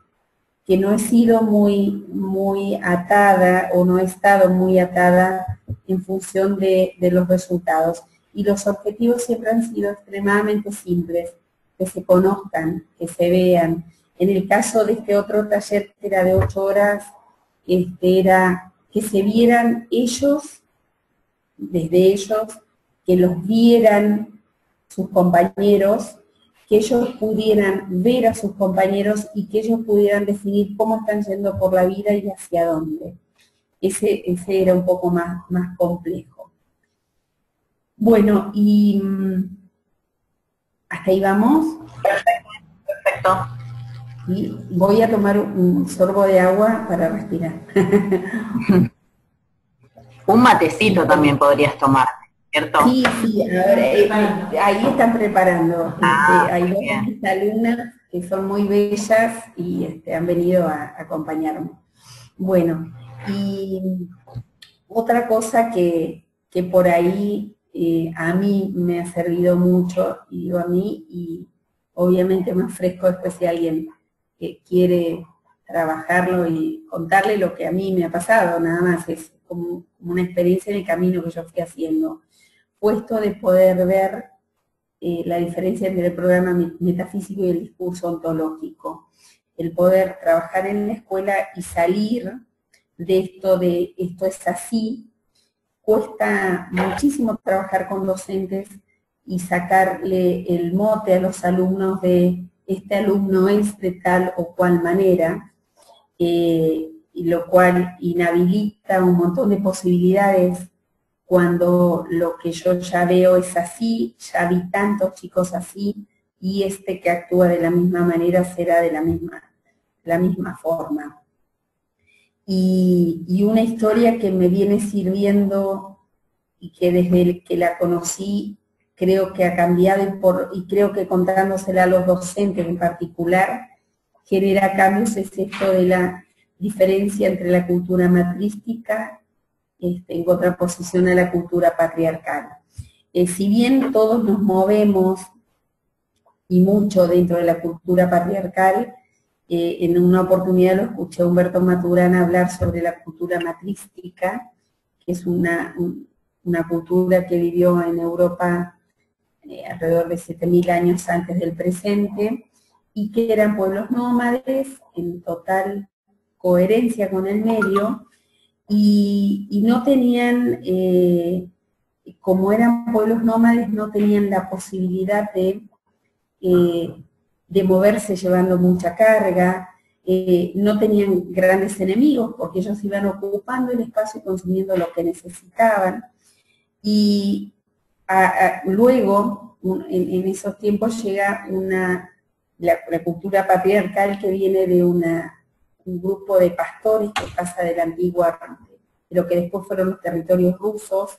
no he sido muy atada o no he estado muy atada en función de los resultados. Y los objetivos siempre han sido extremadamente simples, que se conozcan, que se vean. En el caso de este otro taller que era de 8 horas, era que se vieran ellos, desde ellos, que los vieran sus compañeros, que ellos pudieran ver a sus compañeros y que ellos pudieran definir cómo están yendo por la vida y hacia dónde. Ese era un poco más complejo. Bueno, y hasta ahí vamos. Perfecto. Y voy a tomar un sorbo de agua para respirar. Un matecito también podrías tomar, ¿cierto? Sí, ahora, ahí están preparando. Hay dos de mis alumnas que son muy bellas y han venido a acompañarme. Bueno, y otra cosa que por ahí a mí me ha servido mucho, y digo a mí, y obviamente me ofrezco después si alguien que quiere trabajarlo y contarle lo que a mí me ha pasado, nada más, es como una experiencia en el camino que yo fui haciendo, puesto de poder ver la diferencia entre el programa metafísico y el discurso ontológico, el poder trabajar en la escuela y salir de esto es así. Cuesta muchísimo trabajar con docentes y sacarle el mote a los alumnos de este alumno es de tal o cual manera, y lo cual inhabilita un montón de posibilidades cuando lo que yo ya veo es así, ya vi tantos chicos así, y este que actúa de la misma manera será de la misma forma. Y una historia que me viene sirviendo y que desde que la conocí creo que ha cambiado y creo que contándosela a los docentes en particular genera cambios, es esto de la diferencia entre la cultura matrística en contraposición a la cultura patriarcal. Si bien todos nos movemos y mucho dentro de la cultura patriarcal, en una oportunidad lo escuché a Humberto Maturana hablar sobre la cultura matrística, que es una cultura que vivió en Europa alrededor de 7.000 años antes del presente, y que eran pueblos nómades en total coherencia con el medio, y no tenían, como eran pueblos nómades, no tenían la posibilidad de moverse llevando mucha carga, no tenían grandes enemigos porque ellos iban ocupando el espacio y consumiendo lo que necesitaban. Y luego, en esos tiempos, llega la cultura patriarcal que viene de un grupo de pastores que pasa de la antigua, de lo que después fueron los territorios rusos,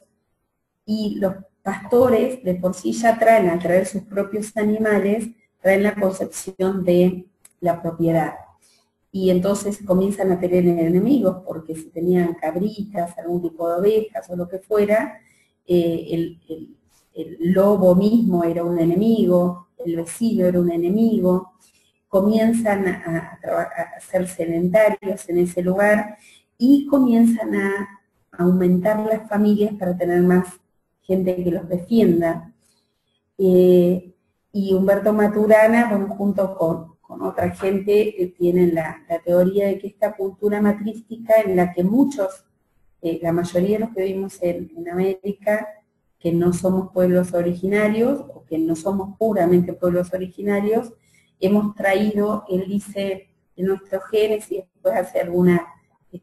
y los pastores de por sí ya traen, al traer sus propios animales, traen la concepción de la propiedad. Y entonces comienzan a tener enemigos, porque si tenían cabritas, algún tipo de ovejas o lo que fuera, el lobo mismo era un enemigo, el vecino era un enemigo, comienzan a ser sedentarios en ese lugar y comienzan a aumentar las familias para tener más gente que los defienda. Y Humberto Maturana, bueno, junto con otra gente, tienen la teoría de que esta cultura matrística en la que muchos, la mayoría de los que vivimos en América, que no somos pueblos originarios, o que no somos puramente pueblos originarios, hemos traído, él dice, en nuestros genes, y después hace alguna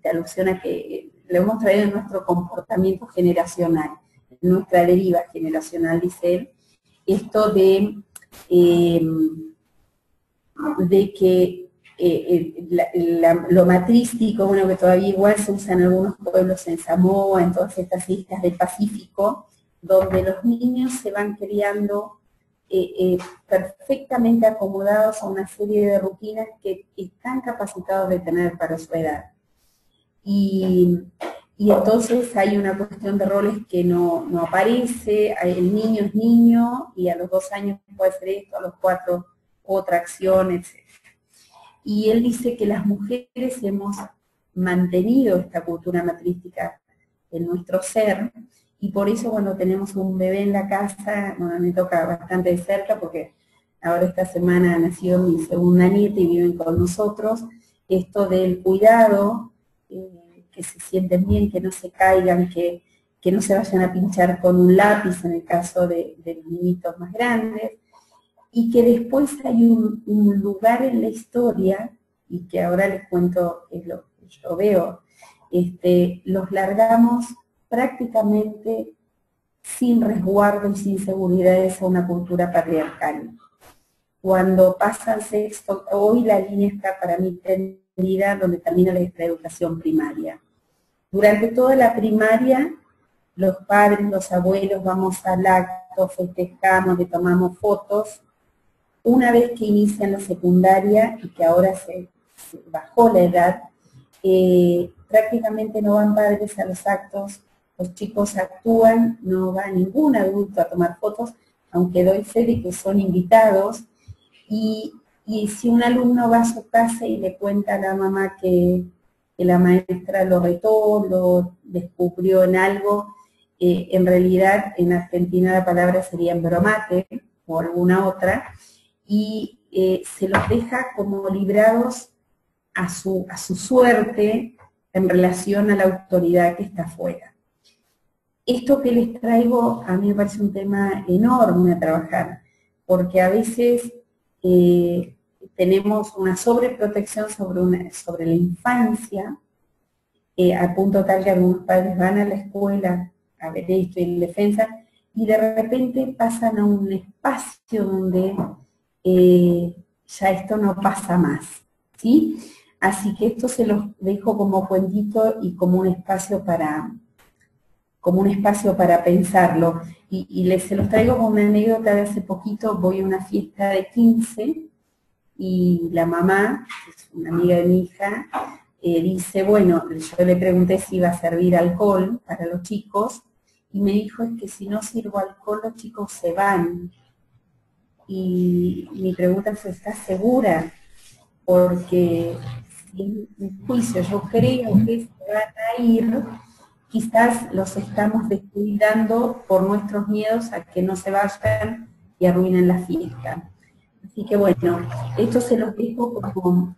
alusión a que lo hemos traído en nuestro comportamiento generacional. nuestra deriva generacional, dice él, esto de que lo matrístico, bueno, que todavía igual se usa en algunos pueblos en Samoa, en todas estas islas del Pacífico, donde los niños se van criando perfectamente acomodados a una serie de rutinas que están capacitados de tener para su edad. Y entonces hay una cuestión de roles que no aparece, el niño es niño y a los 2 años puede hacer esto, a los 4 otra acción, etc. Y él dice que las mujeres hemos mantenido esta cultura matrística en nuestro ser, y por eso cuando tenemos un bebé en la casa, bueno, me toca bastante de cerca porque ahora esta semana nació mi segunda nieta y viven con nosotros, esto del cuidado, que se sienten bien, que no se caigan, que no se vayan a pinchar con un lápiz en el caso de los niñitos más grandes, y que después hay un lugar en la historia, y que ahora les cuento qué es lo que yo veo, los largamos prácticamente sin resguardo y sin seguridades a una cultura patriarcal. Cuando pasa al sexto, hoy la línea está para mí tendida donde termina la educación primaria. Durante toda la primaria, los padres, los abuelos, vamos al acto, festejamos, le tomamos fotos. Una vez que inician la secundaria y que ahora se bajó la edad, prácticamente no van padres a los actos, los chicos actúan, no va ningún adulto a tomar fotos, aunque doy fe de que son invitados, y si un alumno va a su casa y le cuenta a la mamá que la maestra lo retó, lo descubrió en algo, en realidad en Argentina la palabra sería embromate o alguna otra, y se los deja como librados a su suerte en relación a la autoridad que está afuera. Esto que les traigo a mí me parece un tema enorme a trabajar, porque a veces tenemos una sobreprotección sobre la infancia, al punto tal que algunos padres van a la escuela a ver esto en defensa, y de repente pasan a un espacio donde ya esto no pasa más, ¿sí? Así que esto se los dejo como cuentito y como un espacio para pensarlo. Y se los traigo como una anécdota de hace poquito. Voy a una fiesta de 15 y la mamá, que es una amiga de mi hija, dice, bueno, yo le pregunté si iba a servir alcohol para los chicos y me dijo, es que si no sirvo alcohol los chicos se van. Y mi pregunta fue, ¿estás segura? Porque en mi juicio yo creo que se van a ir, quizás los estamos descuidando por nuestros miedos a que no se vayan y arruinen la fiesta. Así que bueno, esto se los dejo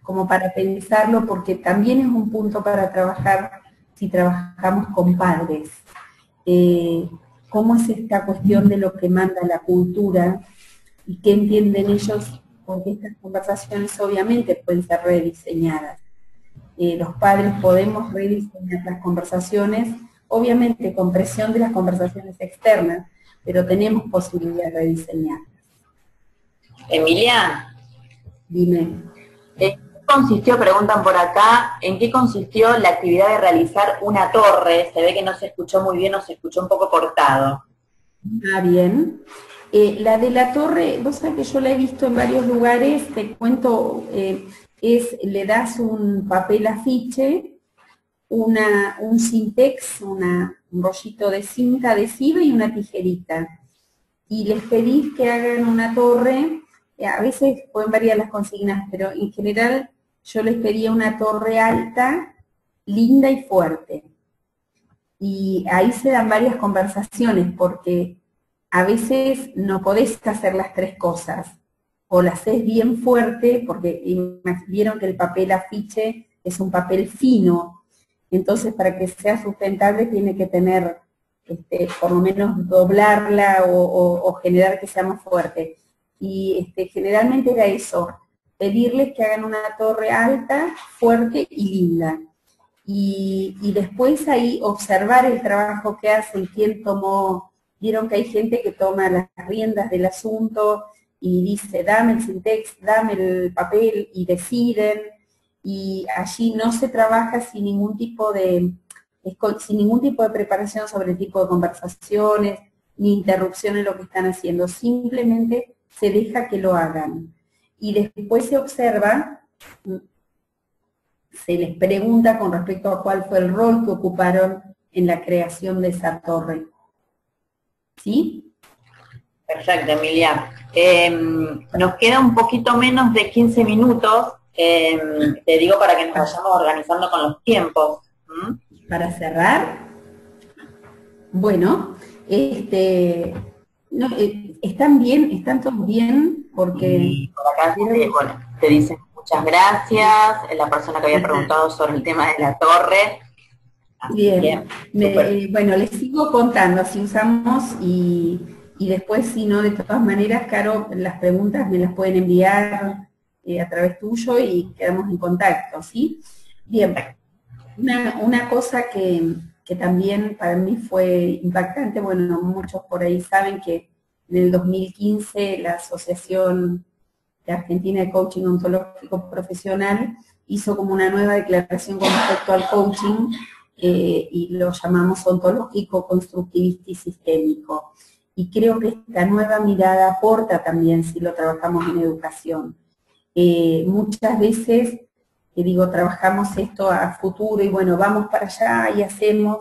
como para pensarlo, porque también es un punto para trabajar si trabajamos con padres. ¿Cómo es esta cuestión de lo que manda la cultura y qué entienden ellos? Porque estas conversaciones obviamente pueden ser rediseñadas. Los padres podemos rediseñar las conversaciones, obviamente con presión de las conversaciones externas, pero tenemos posibilidad de rediseñarlas. Emilia, Dime. ¿en qué consistió, preguntan por acá, en qué consistió la actividad de realizar una torre? Se ve que no se escuchó muy bien o se escuchó un poco cortado. Ah, bien. La de la torre, vos sabés que yo la he visto en varios lugares, te cuento, le das un papel afiche, un Sintex, un rollito de cinta adhesiva y una tijerita. Y les pedís que hagan una torre, a veces pueden variar las consignas, pero en general yo les pedía una torre alta, linda y fuerte. Y ahí se dan varias conversaciones, porque a veces no podés hacer las tres cosas. O la haces bien fuerte, porque vieron que el papel afiche es un papel fino. Entonces, para que sea sustentable, tiene que tener, por lo menos doblarla o generar que sea más fuerte. Y generalmente era eso, pedirles que hagan una torre alta, fuerte y linda. Y después ahí observar el trabajo que hacen, quién tomó vieron que hay gente que toma las riendas del asunto y dice, dame el Syntex, dame el papel, y deciden, y allí no se trabaja sin ningún tipo de preparación sobre el tipo de conversaciones, ni interrupción en lo que están haciendo, simplemente se deja que lo hagan. Y después se observa, se les pregunta con respecto a cuál fue el rol que ocuparon en la creación de esa torre. ¿Sí? Perfecto, Emilia. Nos queda un poquito menos de 15 minutos, te digo para que nos vayamos organizando con los tiempos. Para cerrar, bueno, están bien, están todos bien, porque... Y por acá te dicen muchas gracias, la persona que había preguntado sobre el tema de la torre. Bien, bueno, les sigo contando, así usamos, y después, si no, de todas maneras, Caro, las preguntas me las pueden enviar a través tuyo y quedamos en contacto, ¿sí? Bien, una cosa que también para mí fue impactante, bueno, muchos por ahí saben que en el 2015 la Asociación de Argentina de Coaching Ontológico Profesional hizo como una nueva declaración con respecto al coaching, y lo llamamos ontológico, constructivista y sistémico. Y creo que esta nueva mirada aporta también si lo trabajamos en educación. Muchas veces, trabajamos esto a futuro y bueno, vamos para allá y hacemos,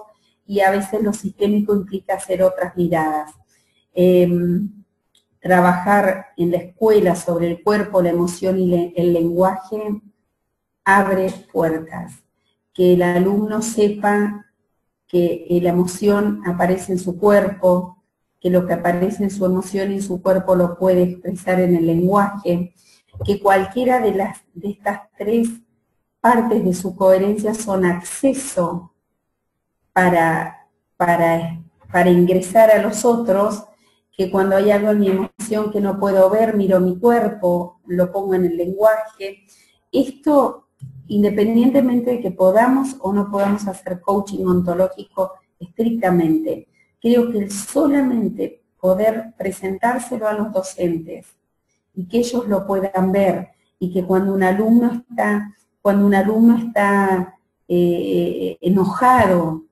y a veces lo sistémico implica hacer otras miradas. Trabajar en la escuela sobre el cuerpo, la emoción y el lenguaje abre puertas. Que el alumno sepa que la emoción aparece en su cuerpo, que lo que aparece en su emoción y en su cuerpo lo puede expresar en el lenguaje, que cualquiera de estas tres partes de su coherencia son acceso para ingresar a los otros, que cuando hay algo en mi emoción que no puedo ver, miro mi cuerpo, lo pongo en el lenguaje. Esto, independientemente de que podamos o no podamos hacer coaching ontológico estrictamente, creo que solamente poder presentárselo a los docentes y que ellos lo puedan ver, y que cuando un alumno está enojado,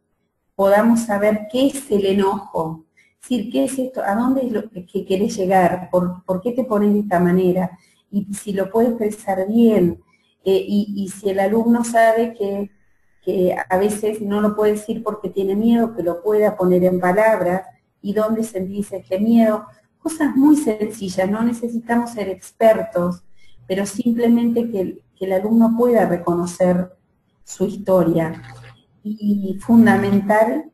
podamos saber qué es el enojo, es decir, qué es esto, a dónde es lo que querés llegar, por qué te pones de esta manera, y si lo puedes expresar bien, y si el alumno sabe que a veces no lo puede decir porque tiene miedo, que lo pueda poner en palabras, y dónde se dice qué miedo, cosas muy sencillas, no necesitamos ser expertos, pero simplemente que el alumno pueda reconocer su historia. Y fundamental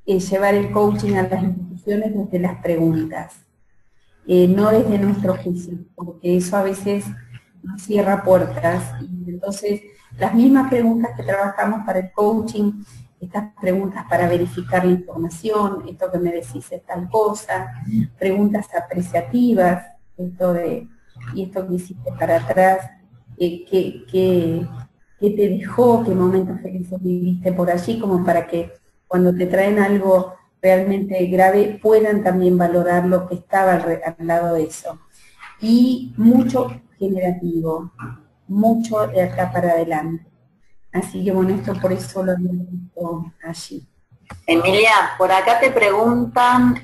es llevar el coaching a las instituciones desde las preguntas, no desde nuestro juicio, porque eso a veces nos cierra puertas. Y entonces, las mismas preguntas que trabajamos para el coaching, estas preguntas para verificar la información, esto que me decís es tal cosa, preguntas apreciativas, y esto que hiciste para atrás, ¿qué te dejó, qué momentos felices viviste por allí, como para que cuando te traen algo realmente grave puedan también valorar lo que estaba al lado de eso. Y mucho generativo, mucho de acá para adelante. Así que bueno, esto por eso lo había visto allí. Emilia, por acá te preguntan,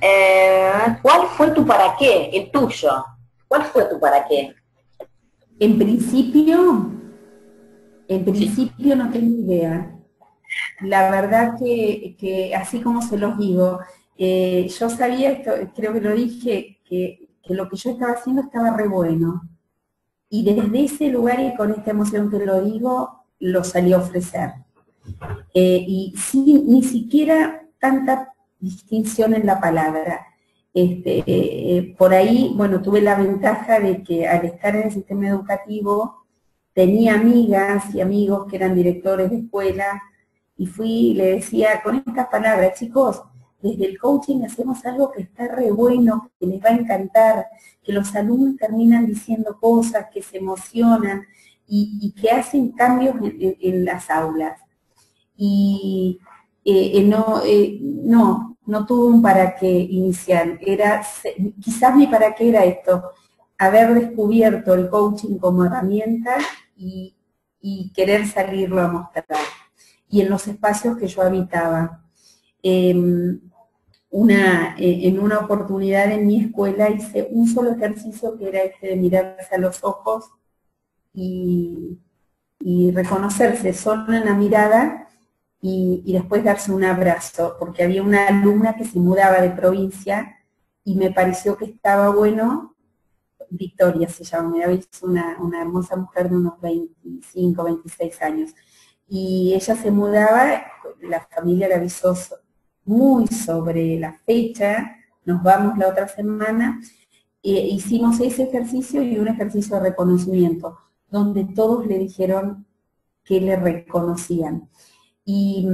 ¿cuál fue tu para qué, el tuyo? ¿Cuál fue tu para qué? En principio no tengo idea. La verdad que así como se los digo, yo sabía, esto, creo que lo dije, que lo que yo estaba haciendo estaba re bueno. Y desde ese lugar y con esta emoción que lo digo, lo salí a ofrecer. Y sin ni siquiera tanta distinción en la palabra. Por ahí, bueno, tuve la ventaja de que al estar en el sistema educativo tenía amigas y amigos que eran directores de escuela, y fui y le decía con estas palabras: chicos, desde el coaching hacemos algo que está re bueno, que les va a encantar, que los alumnos terminan diciendo cosas, que se emocionan y que hacen cambios en las aulas. Y no no tuve un para qué inicial, quizás mi para qué era esto, haber descubierto el coaching como herramienta y querer salirlo a mostrar, y en los espacios que yo habitaba. En una oportunidad en mi escuela hice un solo ejercicio que era este de mirarse a los ojos y reconocerse solo en la mirada y después darse un abrazo, porque había una alumna que se mudaba de provincia y me pareció que estaba bueno. Victoria se llama, es una hermosa mujer de unos 25, 26 años. Y ella se mudaba, la familia le avisó muy sobre la fecha, nos vamos la otra semana, hicimos ese ejercicio y un ejercicio de reconocimiento, donde todos le dijeron que le reconocían. Y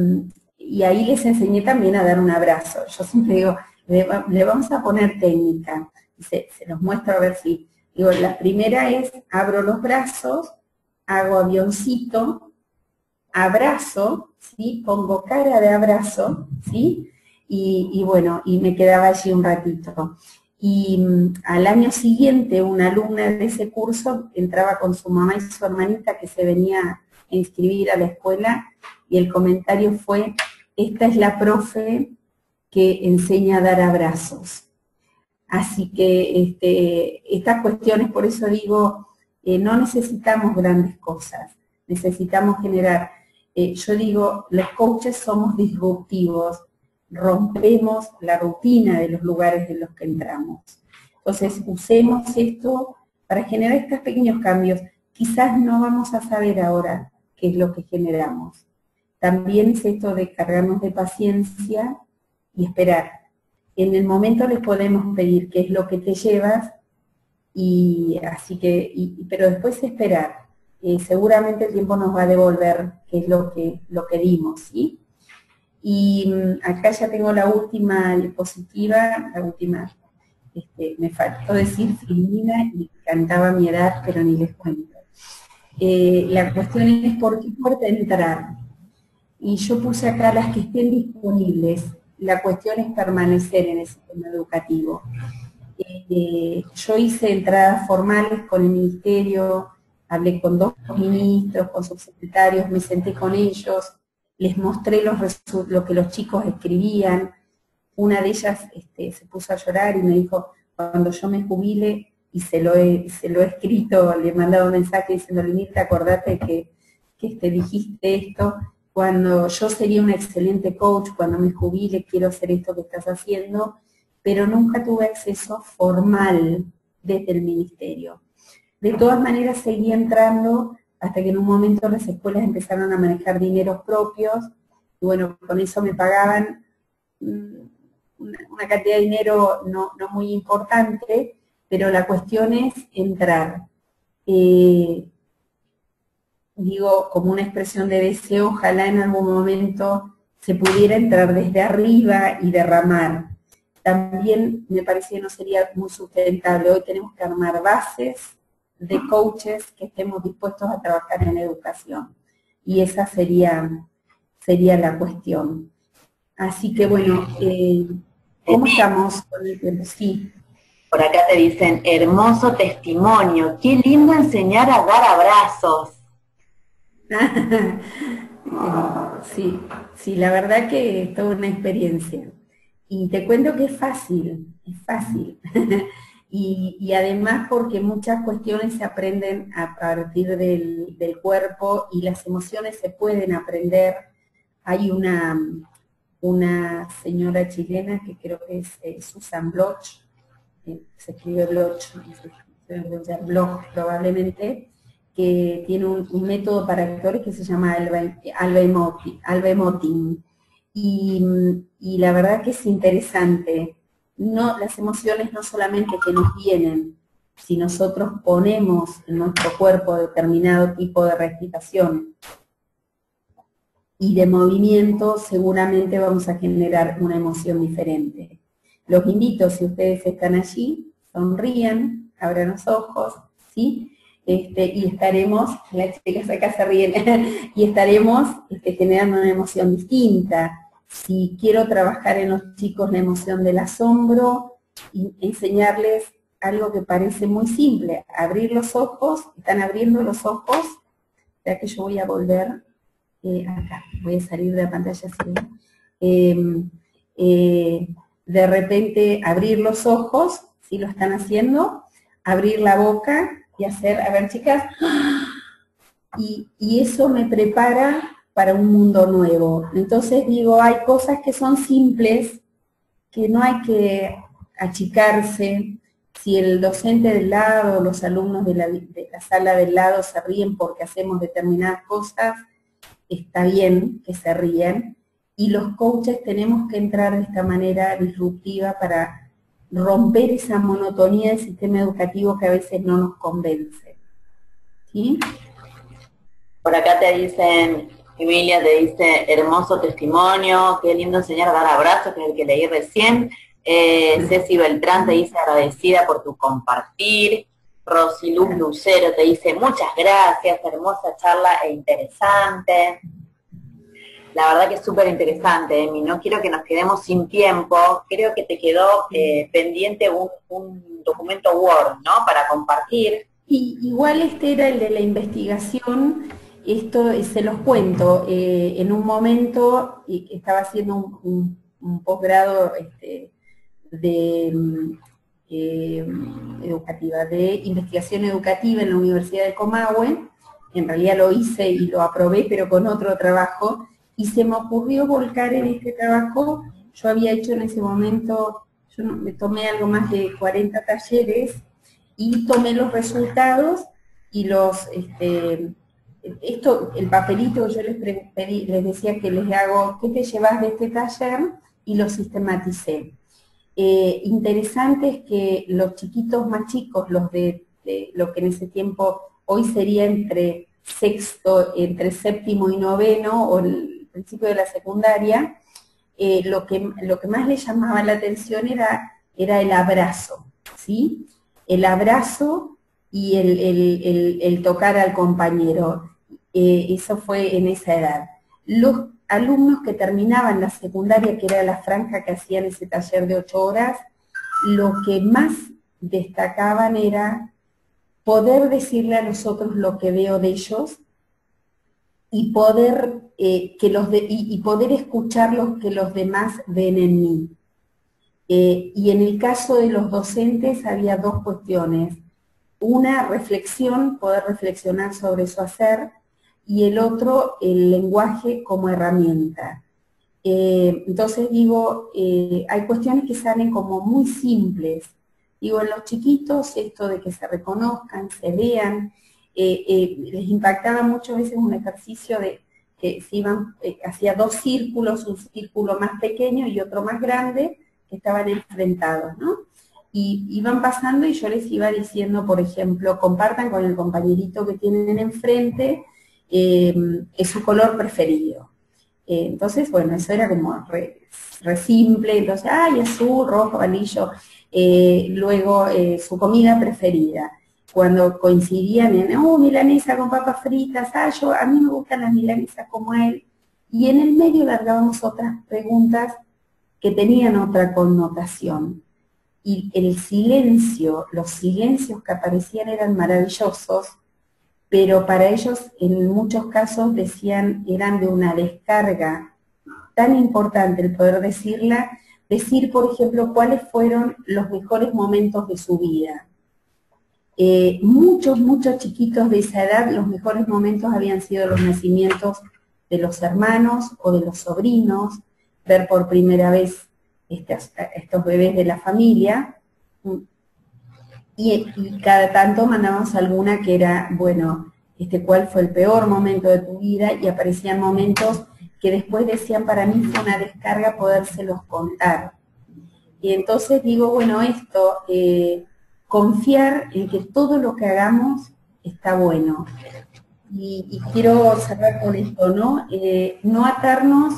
ahí les enseñé también a dar un abrazo. Yo siempre digo, le vamos a poner técnica, se los muestro a ver si. Digo, la primera es, abro los brazos, hago avioncito, abrazo, ¿sí? Pongo cara de abrazo, ¿sí? Y bueno, y me quedaba allí un ratito. Y al año siguiente, una alumna de ese curso entraba con su mamá y su hermanita que se venía a inscribir a la escuela, y el comentario fue, esta es la profe que enseña a dar abrazos. Así que estas cuestiones, por eso digo, no necesitamos grandes cosas, necesitamos generar. Yo digo, los coaches somos disruptivos, rompemos la rutina de los lugares en los que entramos. Entonces, usemos esto para generar estos pequeños cambios. Quizás no vamos a saber ahora qué es lo que generamos. También es esto de cargarnos de paciencia y esperar. En el momento les podemos pedir qué es lo que te llevas, pero después esperar. Seguramente el tiempo nos va a devolver qué es lo que dimos, ¿sí? Y acá ya tengo la última diapositiva, me faltó decir Filomena y cantaba mi edad, pero ni les cuento. La cuestión es por qué puerta entrar. Y yo puse acá las que estén disponibles. La cuestión es permanecer en el sistema educativo. Yo hice entradas formales con el ministerio, hablé con 2 ministros, con subsecretarios, me senté con ellos, les mostré lo que los chicos escribían. Una de ellas se puso a llorar y me dijo, cuando yo me jubile, y se lo he escrito, le he mandado un mensaje diciéndole, Mirta, acordate que dijiste esto, cuando yo sería una excelente coach, cuando me jubile quiero hacer esto que estás haciendo, pero nunca tuve acceso formal desde el ministerio. De todas maneras seguí entrando hasta que en un momento las escuelas empezaron a manejar dineros propios, y bueno, con eso me pagaban una cantidad de dinero no muy importante, pero la cuestión es entrar. Digo, como una expresión de deseo, ojalá en algún momento se pudiera entrar desde arriba y derramar. También me parece que no sería muy sustentable. Hoy tenemos que armar bases de coaches que estemos dispuestos a trabajar en educación. Y esa sería la cuestión. Así que bueno, ¿cómo estamos con el tiempo? Sí. Por acá te dicen, hermoso testimonio, qué lindo enseñar a dar abrazos. Sí, la verdad que es toda una experiencia. Y te cuento que es fácil. Y además porque muchas cuestiones se aprenden a partir del cuerpo y las emociones se pueden aprender. Hay una señora chilena que creo que es Susan Bloch, se escribe Bloch probablemente, que tiene un método para actores que se llama Alba Emoting. Y la verdad que es interesante. Las emociones no solamente que nos vienen, si nosotros ponemos en nuestro cuerpo determinado tipo de respiración y de movimiento, seguramente vamos a generar una emoción diferente. Los invito, si ustedes están allí, sonrían, abran los ojos, ¿sí? Y estaremos, las chicas acá se ríen, y estaremos generando una emoción distinta. si quiero trabajar en los chicos la emoción del asombro, y enseñarles algo que parece muy simple, abrir los ojos, están abriendo los ojos, ya que yo voy a volver acá, voy a salir de la pantalla así. De repente abrir los ojos, si lo están haciendo, abrir la boca y hacer, a ver chicas, y eso me prepara para un mundo nuevo. Entonces digo, hay cosas que son simples, que no hay que achicarse. Si el docente del lado, los alumnos de la sala del lado se ríen porque hacemos determinadas cosas, está bien que se ríen, y los coaches tenemos que entrar de esta manera disruptiva para romper esa monotonía del sistema educativo que a veces no nos convence. ¿Sí? Por acá te dicen, Emilia te dice, hermoso testimonio, qué lindo enseñar a dar abrazos, que es el que leí recién. Ceci Beltrán te dice, agradecida por tu compartir. Rosiluz Lucero te dice, muchas gracias, hermosa charla e interesante. La verdad que es súper interesante, Emi. No quiero que nos quedemos sin tiempo. Creo que te quedó pendiente un documento Word, ¿no? Para compartir. Y igual este era el de la investigación. Esto se los cuento. En un momento estaba haciendo un posgrado educativa, de investigación educativa en la Universidad de Comahue. En realidad lo hice y lo aprobé, pero con otro trabajo, y se me ocurrió volcar en este trabajo. Yo había hecho en ese momento, me tomé algo más de 40 talleres, y tomé los resultados y el papelito que yo les decía que les hago, ¿qué te llevas de este taller? Y lo sistematicé. Interesante es que los chiquitos más chicos, los de lo que en ese tiempo hoy sería entre séptimo y noveno, o el principio de la secundaria, lo que más les llamaba la atención era el abrazo, ¿sí? El abrazo y el tocar al compañero. Eso fue en esa edad. Los alumnos que terminaban la secundaria, que era la franja que hacían ese taller de 8 horas, lo que más destacaban era poder decirle a los otros lo que veo de ellos, y poder, poder escuchar lo que los demás ven en mí. Y en el caso de los docentes había dos cuestiones. Una, reflexión, poder reflexionar sobre su hacer, y el otro, el lenguaje como herramienta. Entonces digo, hay cuestiones que salen como muy simples. Digo, en los chiquitos, esto de que se reconozcan, se vean, les impactaba muchas veces un ejercicio de que se iban, hacía 2 círculos, un círculo más pequeño y otro más grande, que estaban enfrentados, ¿no? Y iban pasando y yo les iba diciendo, por ejemplo, compartan con el compañerito que tienen enfrente es su color preferido. Entonces, bueno, eso era como re simple. Entonces, ay, azul, rojo, amarillo. Luego, su comida preferida. Cuando coincidían en, milanesa con papas fritas, a mí me gustan las milanesas como a él. Y en el medio largábamos otras preguntas que tenían otra connotación. Y el silencio, los silencios que aparecían eran maravillosos, pero para ellos en muchos casos decían, eran de una descarga tan importante el poder decir, por ejemplo, cuáles fueron los mejores momentos de su vida. Muchos chiquitos de esa edad, los mejores momentos habían sido los nacimientos de los hermanos o de los sobrinos, ver por primera vez estos bebés de la familia, y cada tanto mandábamos alguna que era, bueno, ¿cuál fue el peor momento de tu vida? Y aparecían momentos que después decían, para mí fue una descarga podérselos contar. Y entonces digo, bueno, esto, confiar en que todo lo que hagamos está bueno. Y quiero cerrar con esto, ¿no? No atarnos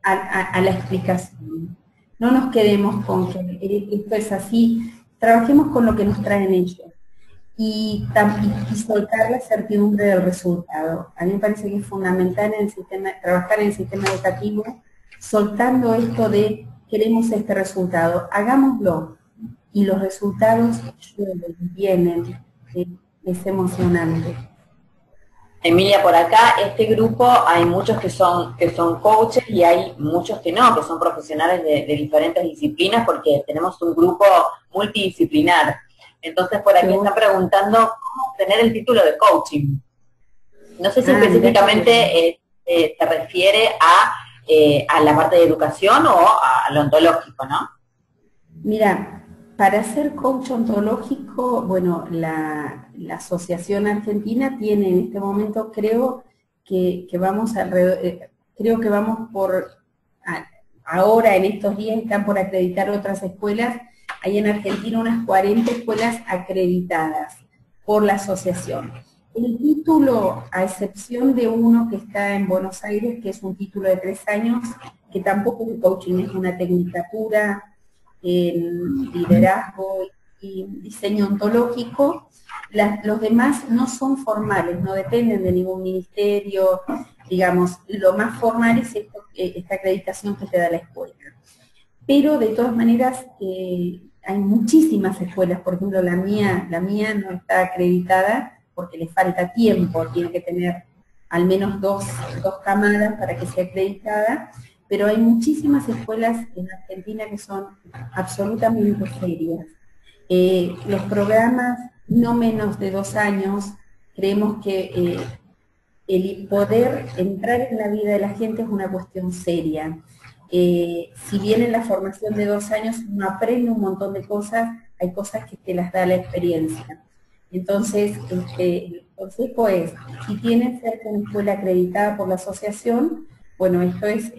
a la explicación. No nos quedemos con que esto es así. Trabajemos con lo que nos traen ellos. Y soltar la certidumbre del resultado. A mí me parece que es fundamental en el sistema, trabajar en el sistema educativo, soltando esto de queremos este resultado, hagámoslo, y los resultados vienen, es emocionante. Emilia, por acá, este grupo hay muchos que son coaches y hay muchos que no, que son profesionales de diferentes disciplinas, porque tenemos un grupo multidisciplinar. Entonces, por aquí están preguntando cómo obtener el título de coaching. No sé si específicamente te refiere a la parte de educación o a lo ontológico, ¿no? Mira, para ser coach ontológico, bueno, la Asociación Argentina tiene en este momento, creo que vamos alrededor, creo que vamos por, ahora en estos días están por acreditar otras escuelas, hay en Argentina unas 40 escuelas acreditadas por la asociación. El título, a excepción de uno que está en Buenos Aires, que es un título de 3 años, que tampoco es un coaching, es una tecnicatura en liderazgo y diseño ontológico, los demás no son formales, no dependen de ningún ministerio, digamos, lo más formal es esta acreditación que te da la escuela. Pero de todas maneras hay muchísimas escuelas, por ejemplo la mía no está acreditada porque le falta tiempo, tiene que tener al menos dos camadas para que sea acreditada, pero hay muchísimas escuelas en Argentina que son absolutamente serias. Los programas no menos de 2 años, creemos que el poder entrar en la vida de la gente es una cuestión seria. Si bien en la formación de 2 años uno aprende un montón de cosas, hay cosas que te las da la experiencia. Entonces, el consejo es, si tienen cerca una escuela acreditada por la asociación, bueno, esto es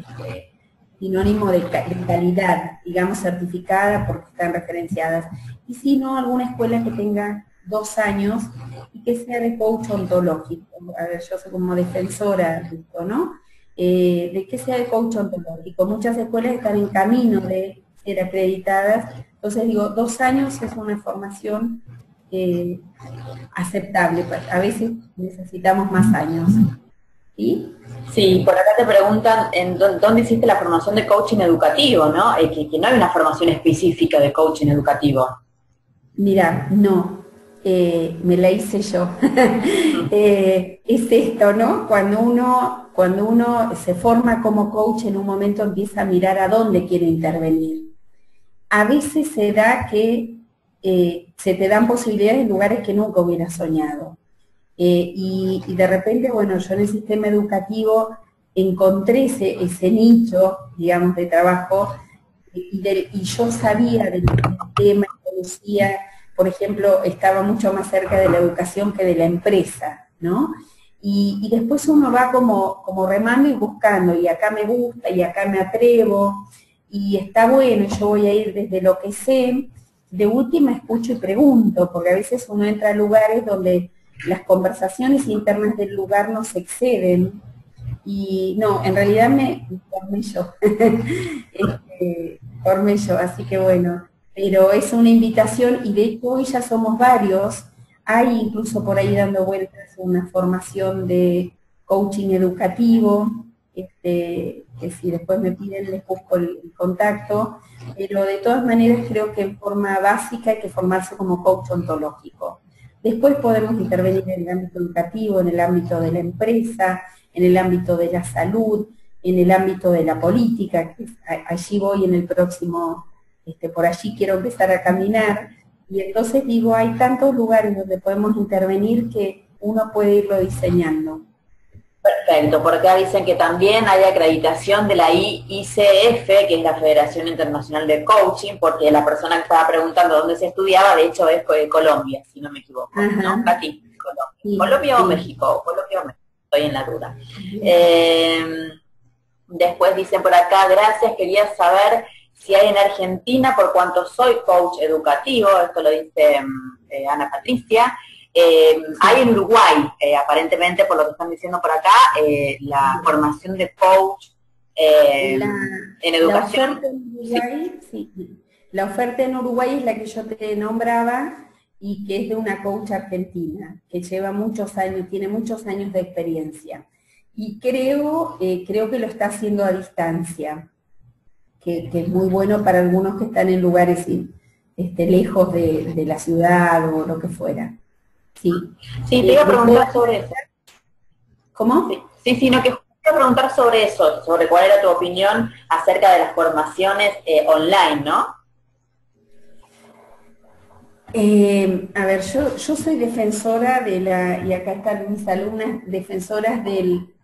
sinónimo de calidad, digamos, certificada porque están referenciadas. Y si no, alguna escuela que tenga 2 años y que sea de coach ontológico. A ver, yo soy como defensora de esto, ¿no? De que sea de coach ontológico. Muchas escuelas están en camino de ser acreditadas, entonces digo, 2 años es una formación aceptable, a veces necesitamos más años. ¿Sí? Sí, por acá te preguntan en dónde hiciste la formación de coaching educativo, ¿no? Que no hay una formación específica de coaching educativo. Mira, no, me la hice yo. Es esto, ¿no? Cuando uno se forma como coach, en un momento empieza a mirar a dónde quiere intervenir. A veces se da que se te dan posibilidades en lugares que nunca hubieras soñado. Y de repente, bueno, yo en el sistema educativo encontré ese nicho, digamos, de trabajo, y yo sabía del tema, conocía, por ejemplo, estaba mucho más cerca de la educación que de la empresa, ¿no? Y después uno va como remando y buscando, y acá me gusta, y acá me atrevo, y está bueno, y yo voy a ir desde lo que sé, de última escucho y pregunto, porque a veces uno entra a lugares donde las conversaciones internas del lugar no se exceden, y no, en realidad me formé yo, formé yo, así que bueno, pero es una invitación, y de hecho hoy ya somos varios, hay incluso por ahí dando vueltas una formación de coaching educativo, que si después me piden les busco el contacto, pero de todas maneras creo que en forma básica hay que formarse como coach ontológico. Después podemos intervenir en el ámbito educativo, en el ámbito de la empresa, en el ámbito de la salud, en el ámbito de la política, que allí voy en el próximo, por allí quiero empezar a caminar, y entonces digo, hay tantos lugares donde podemos intervenir que uno puede irlo diseñando. Perfecto, por acá dicen que también hay acreditación de la ICF, que es la Federación Internacional de Coaching, porque la persona que estaba preguntando dónde se estudiaba, de hecho es de Colombia, si no me equivoco, ¿no? Aquí, Colombia. Sí, ¿Colombia sí. O México? Colombia o México, estoy en la duda. Después dicen por acá, gracias, quería saber si hay en Argentina, por cuanto soy coach educativo, esto lo dice Ana Patricia. Hay en Uruguay, aparentemente, por lo que están diciendo por acá, la formación de coach en educación. La oferta en Uruguay, sí. La oferta en Uruguay es la que yo te nombraba y que es de una coach argentina, que lleva muchos años, tiene muchos años de experiencia. y creo que lo está haciendo a distancia, que es muy bueno para algunos que están en lugares lejos de la ciudad o lo que fuera. Sí, Sí, te iba a preguntar sobre eso. ¿Cómo? Sí, no, que te iba a preguntar sobre eso, sobre cuál era tu opinión acerca de las formaciones online, ¿no? A ver, yo soy defensora y acá están mis alumnas, defensoras del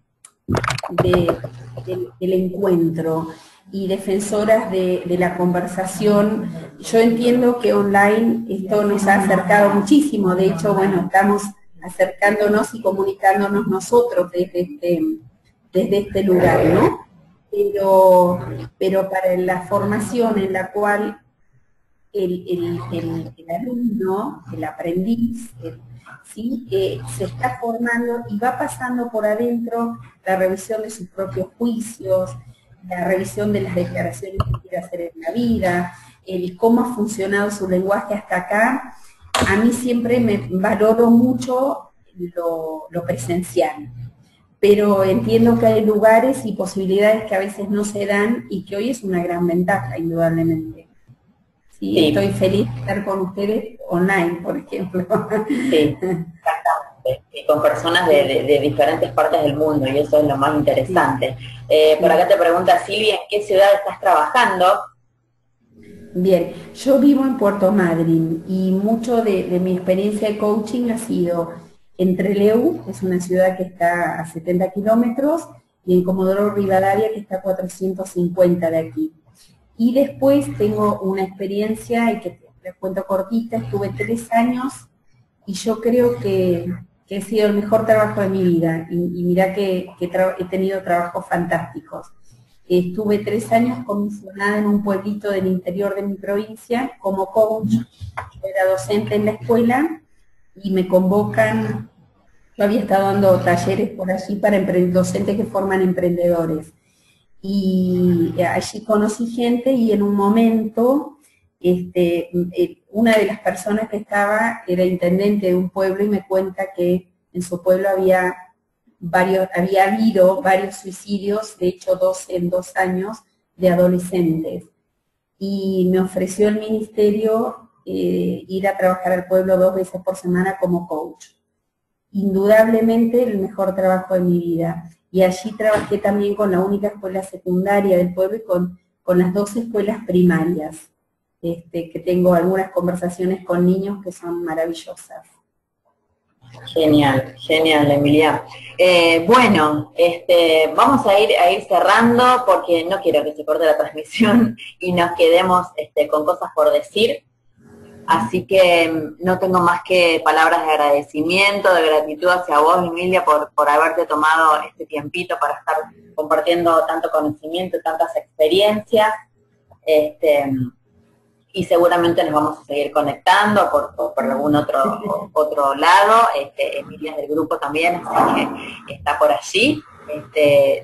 encuentro y defensoras de la conversación. Yo entiendo que online esto nos ha acercado muchísimo, de hecho, bueno, estamos acercándonos y comunicándonos nosotros desde este lugar, ¿no? Pero para la formación en la cual el alumno, el aprendiz, ¿sí? Se está formando y va pasando por adentro la revisión de sus propios juicios, la revisión de las declaraciones que quiere hacer en la vida, el cómo ha funcionado su lenguaje hasta acá. A mí siempre me valoro mucho lo presencial, pero entiendo que hay lugares y posibilidades que a veces no se dan y que hoy es una gran ventaja, indudablemente. Sí, estoy feliz de estar con ustedes online, por ejemplo. Sí, exactamente. Y con personas de diferentes partes del mundo, y eso es lo más interesante. Por acá te pregunta Silvia, ¿en qué ciudad estás trabajando? Bien, yo vivo en Puerto Madryn y mucho de mi experiencia de coaching ha sido en Trelew, que es una ciudad que está a 70 kilómetros, y en Comodoro Rivadavia, que está a 450 de aquí. Y después tengo una experiencia, y que les cuento cortita, estuve 3 años y yo creo que ha sido el mejor trabajo de mi vida. Y mirá que he tenido trabajos fantásticos. Estuve 3 años comisionada en un pueblito del interior de mi provincia como coach. Yo era docente en la escuela y me convocan. Yo había estado dando talleres por allí para docentes que forman emprendedores. Y allí conocí gente y en un momento una de las personas que estaba era intendente de un pueblo y me cuenta que en su pueblo había habido varios suicidios, de hecho 2 en 2 años, de adolescentes. Y me ofreció el ministerio ir a trabajar al pueblo 2 veces por semana como coach. Indudablemente el mejor trabajo de mi vida. Y allí trabajé también con la única escuela secundaria del pueblo y con las 2 escuelas primarias, que tengo algunas conversaciones con niños que son maravillosas. Genial, genial, Emilia. Bueno, vamos a ir cerrando porque no quiero que se corte la transmisión y nos quedemos con cosas por decir. Así que no tengo más que palabras de agradecimiento, de gratitud hacia vos, Emilia, por haberte tomado este tiempito para estar compartiendo tanto conocimiento, tantas experiencias. Y seguramente nos vamos a seguir conectando por algún otro lado. Emilia es del grupo también, así que está por allí.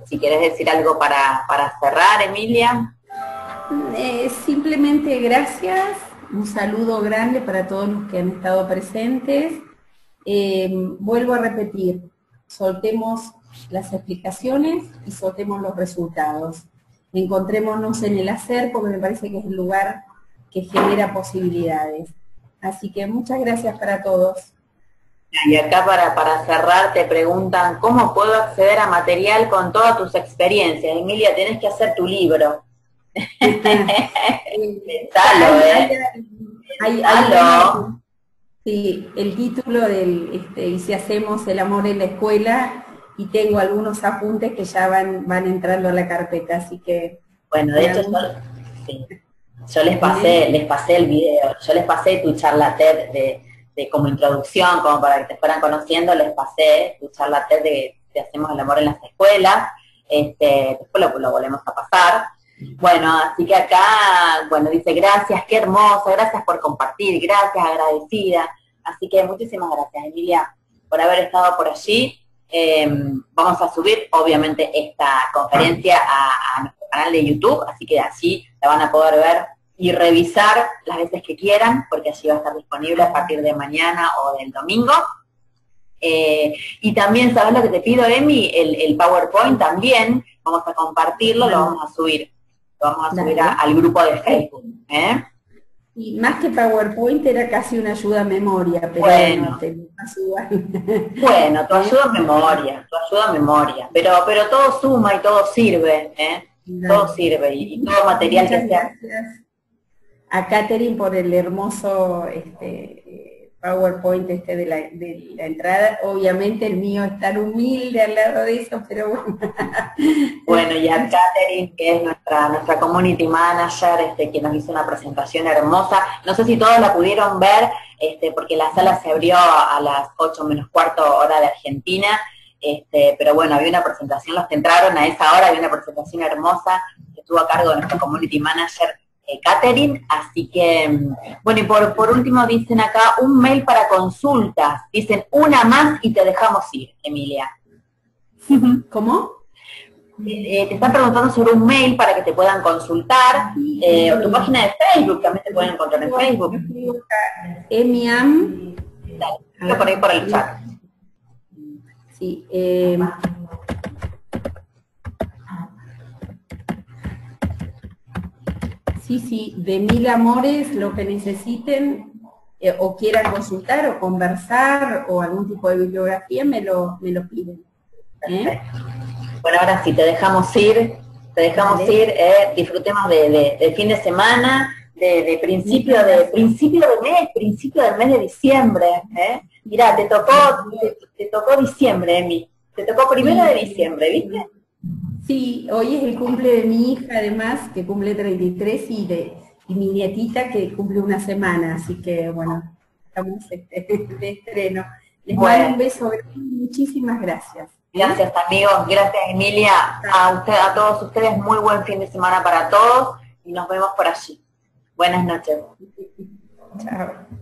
Si querés decir algo para cerrar, Emilia. Simplemente gracias, un saludo grande para todos los que han estado presentes. Vuelvo a repetir, soltemos las explicaciones y soltemos los resultados. Encontrémonos en el hacer porque me parece que es el lugar que genera posibilidades. Así que muchas gracias para todos. Y acá para cerrar te preguntan, ¿cómo puedo acceder a material con todas tus experiencias? Emilia, tenés que hacer tu libro. Sí, el título y si hacemos el amor en la escuela, y tengo algunos apuntes que ya van entrando a la carpeta, así que... Bueno, de hecho yo les pasé el video, yo les pasé tu charla TED de como introducción, como para que te fueran conociendo, les pasé tu charla TED de Hacemos el amor en las escuelas, después lo volvemos a pasar. Bueno, así que acá, bueno, dice gracias, qué hermoso, gracias por compartir, gracias, agradecida. Así que muchísimas gracias, Emilia, por haber estado por allí. Vamos a subir, obviamente, esta conferencia a nuestro canal de YouTube, así que allí la van a poder ver y revisar las veces que quieran, porque allí va a estar disponible a partir de mañana o del domingo. Y también, ¿sabes lo que te pido, Emi? El PowerPoint también, vamos a compartirlo, lo vamos a subir. Lo vamos a subir al grupo de Facebook. Y más que PowerPoint era casi una ayuda a memoria, pero bueno, te lo paso igual. Bueno, tu ayuda a memoria, pero todo suma y todo sirve, todo sirve, y todo material que sea. Gracias a Catherine por el hermoso PowerPoint de la entrada. Obviamente el mío es tan humilde al lado de eso, pero bueno. Bueno, y a Catherine, que es nuestra community manager, que nos hizo una presentación hermosa. No sé si todos la pudieron ver, porque la sala se abrió a las 8 menos cuarto hora de Argentina, pero bueno, había una presentación, los que entraron a esa hora, había una presentación hermosa que estuvo a cargo de nuestro community manager, Catherine, así que, bueno, y por último dicen acá, un mail para consultas, dicen una más y te dejamos ir, Emilia. ¿Cómo? Te están preguntando sobre un mail para que te puedan consultar, o tu página de Facebook, también te pueden encontrar en Facebook. Emiam. Dale, por ahí por el chat. Sí, sí, de Mil Amores, lo que necesiten o quieran consultar o conversar o algún tipo de bibliografía me lo piden. Bueno, ahora sí, te dejamos ir, disfrutemos del fin de semana, de principio del mes de diciembre. Mirá, te tocó diciembre, Emi, te tocó 1 de diciembre, ¿viste? Sí, hoy es el cumple de mi hija, además, que cumple 33, y mi nietita, que cumple una semana, así que, bueno, estamos de estreno. Les mando un beso, muchísimas gracias. Gracias, amigos, gracias, Emilia, a todos ustedes, muy buen fin de semana para todos, y nos vemos por allí. Buenas noches. Chao.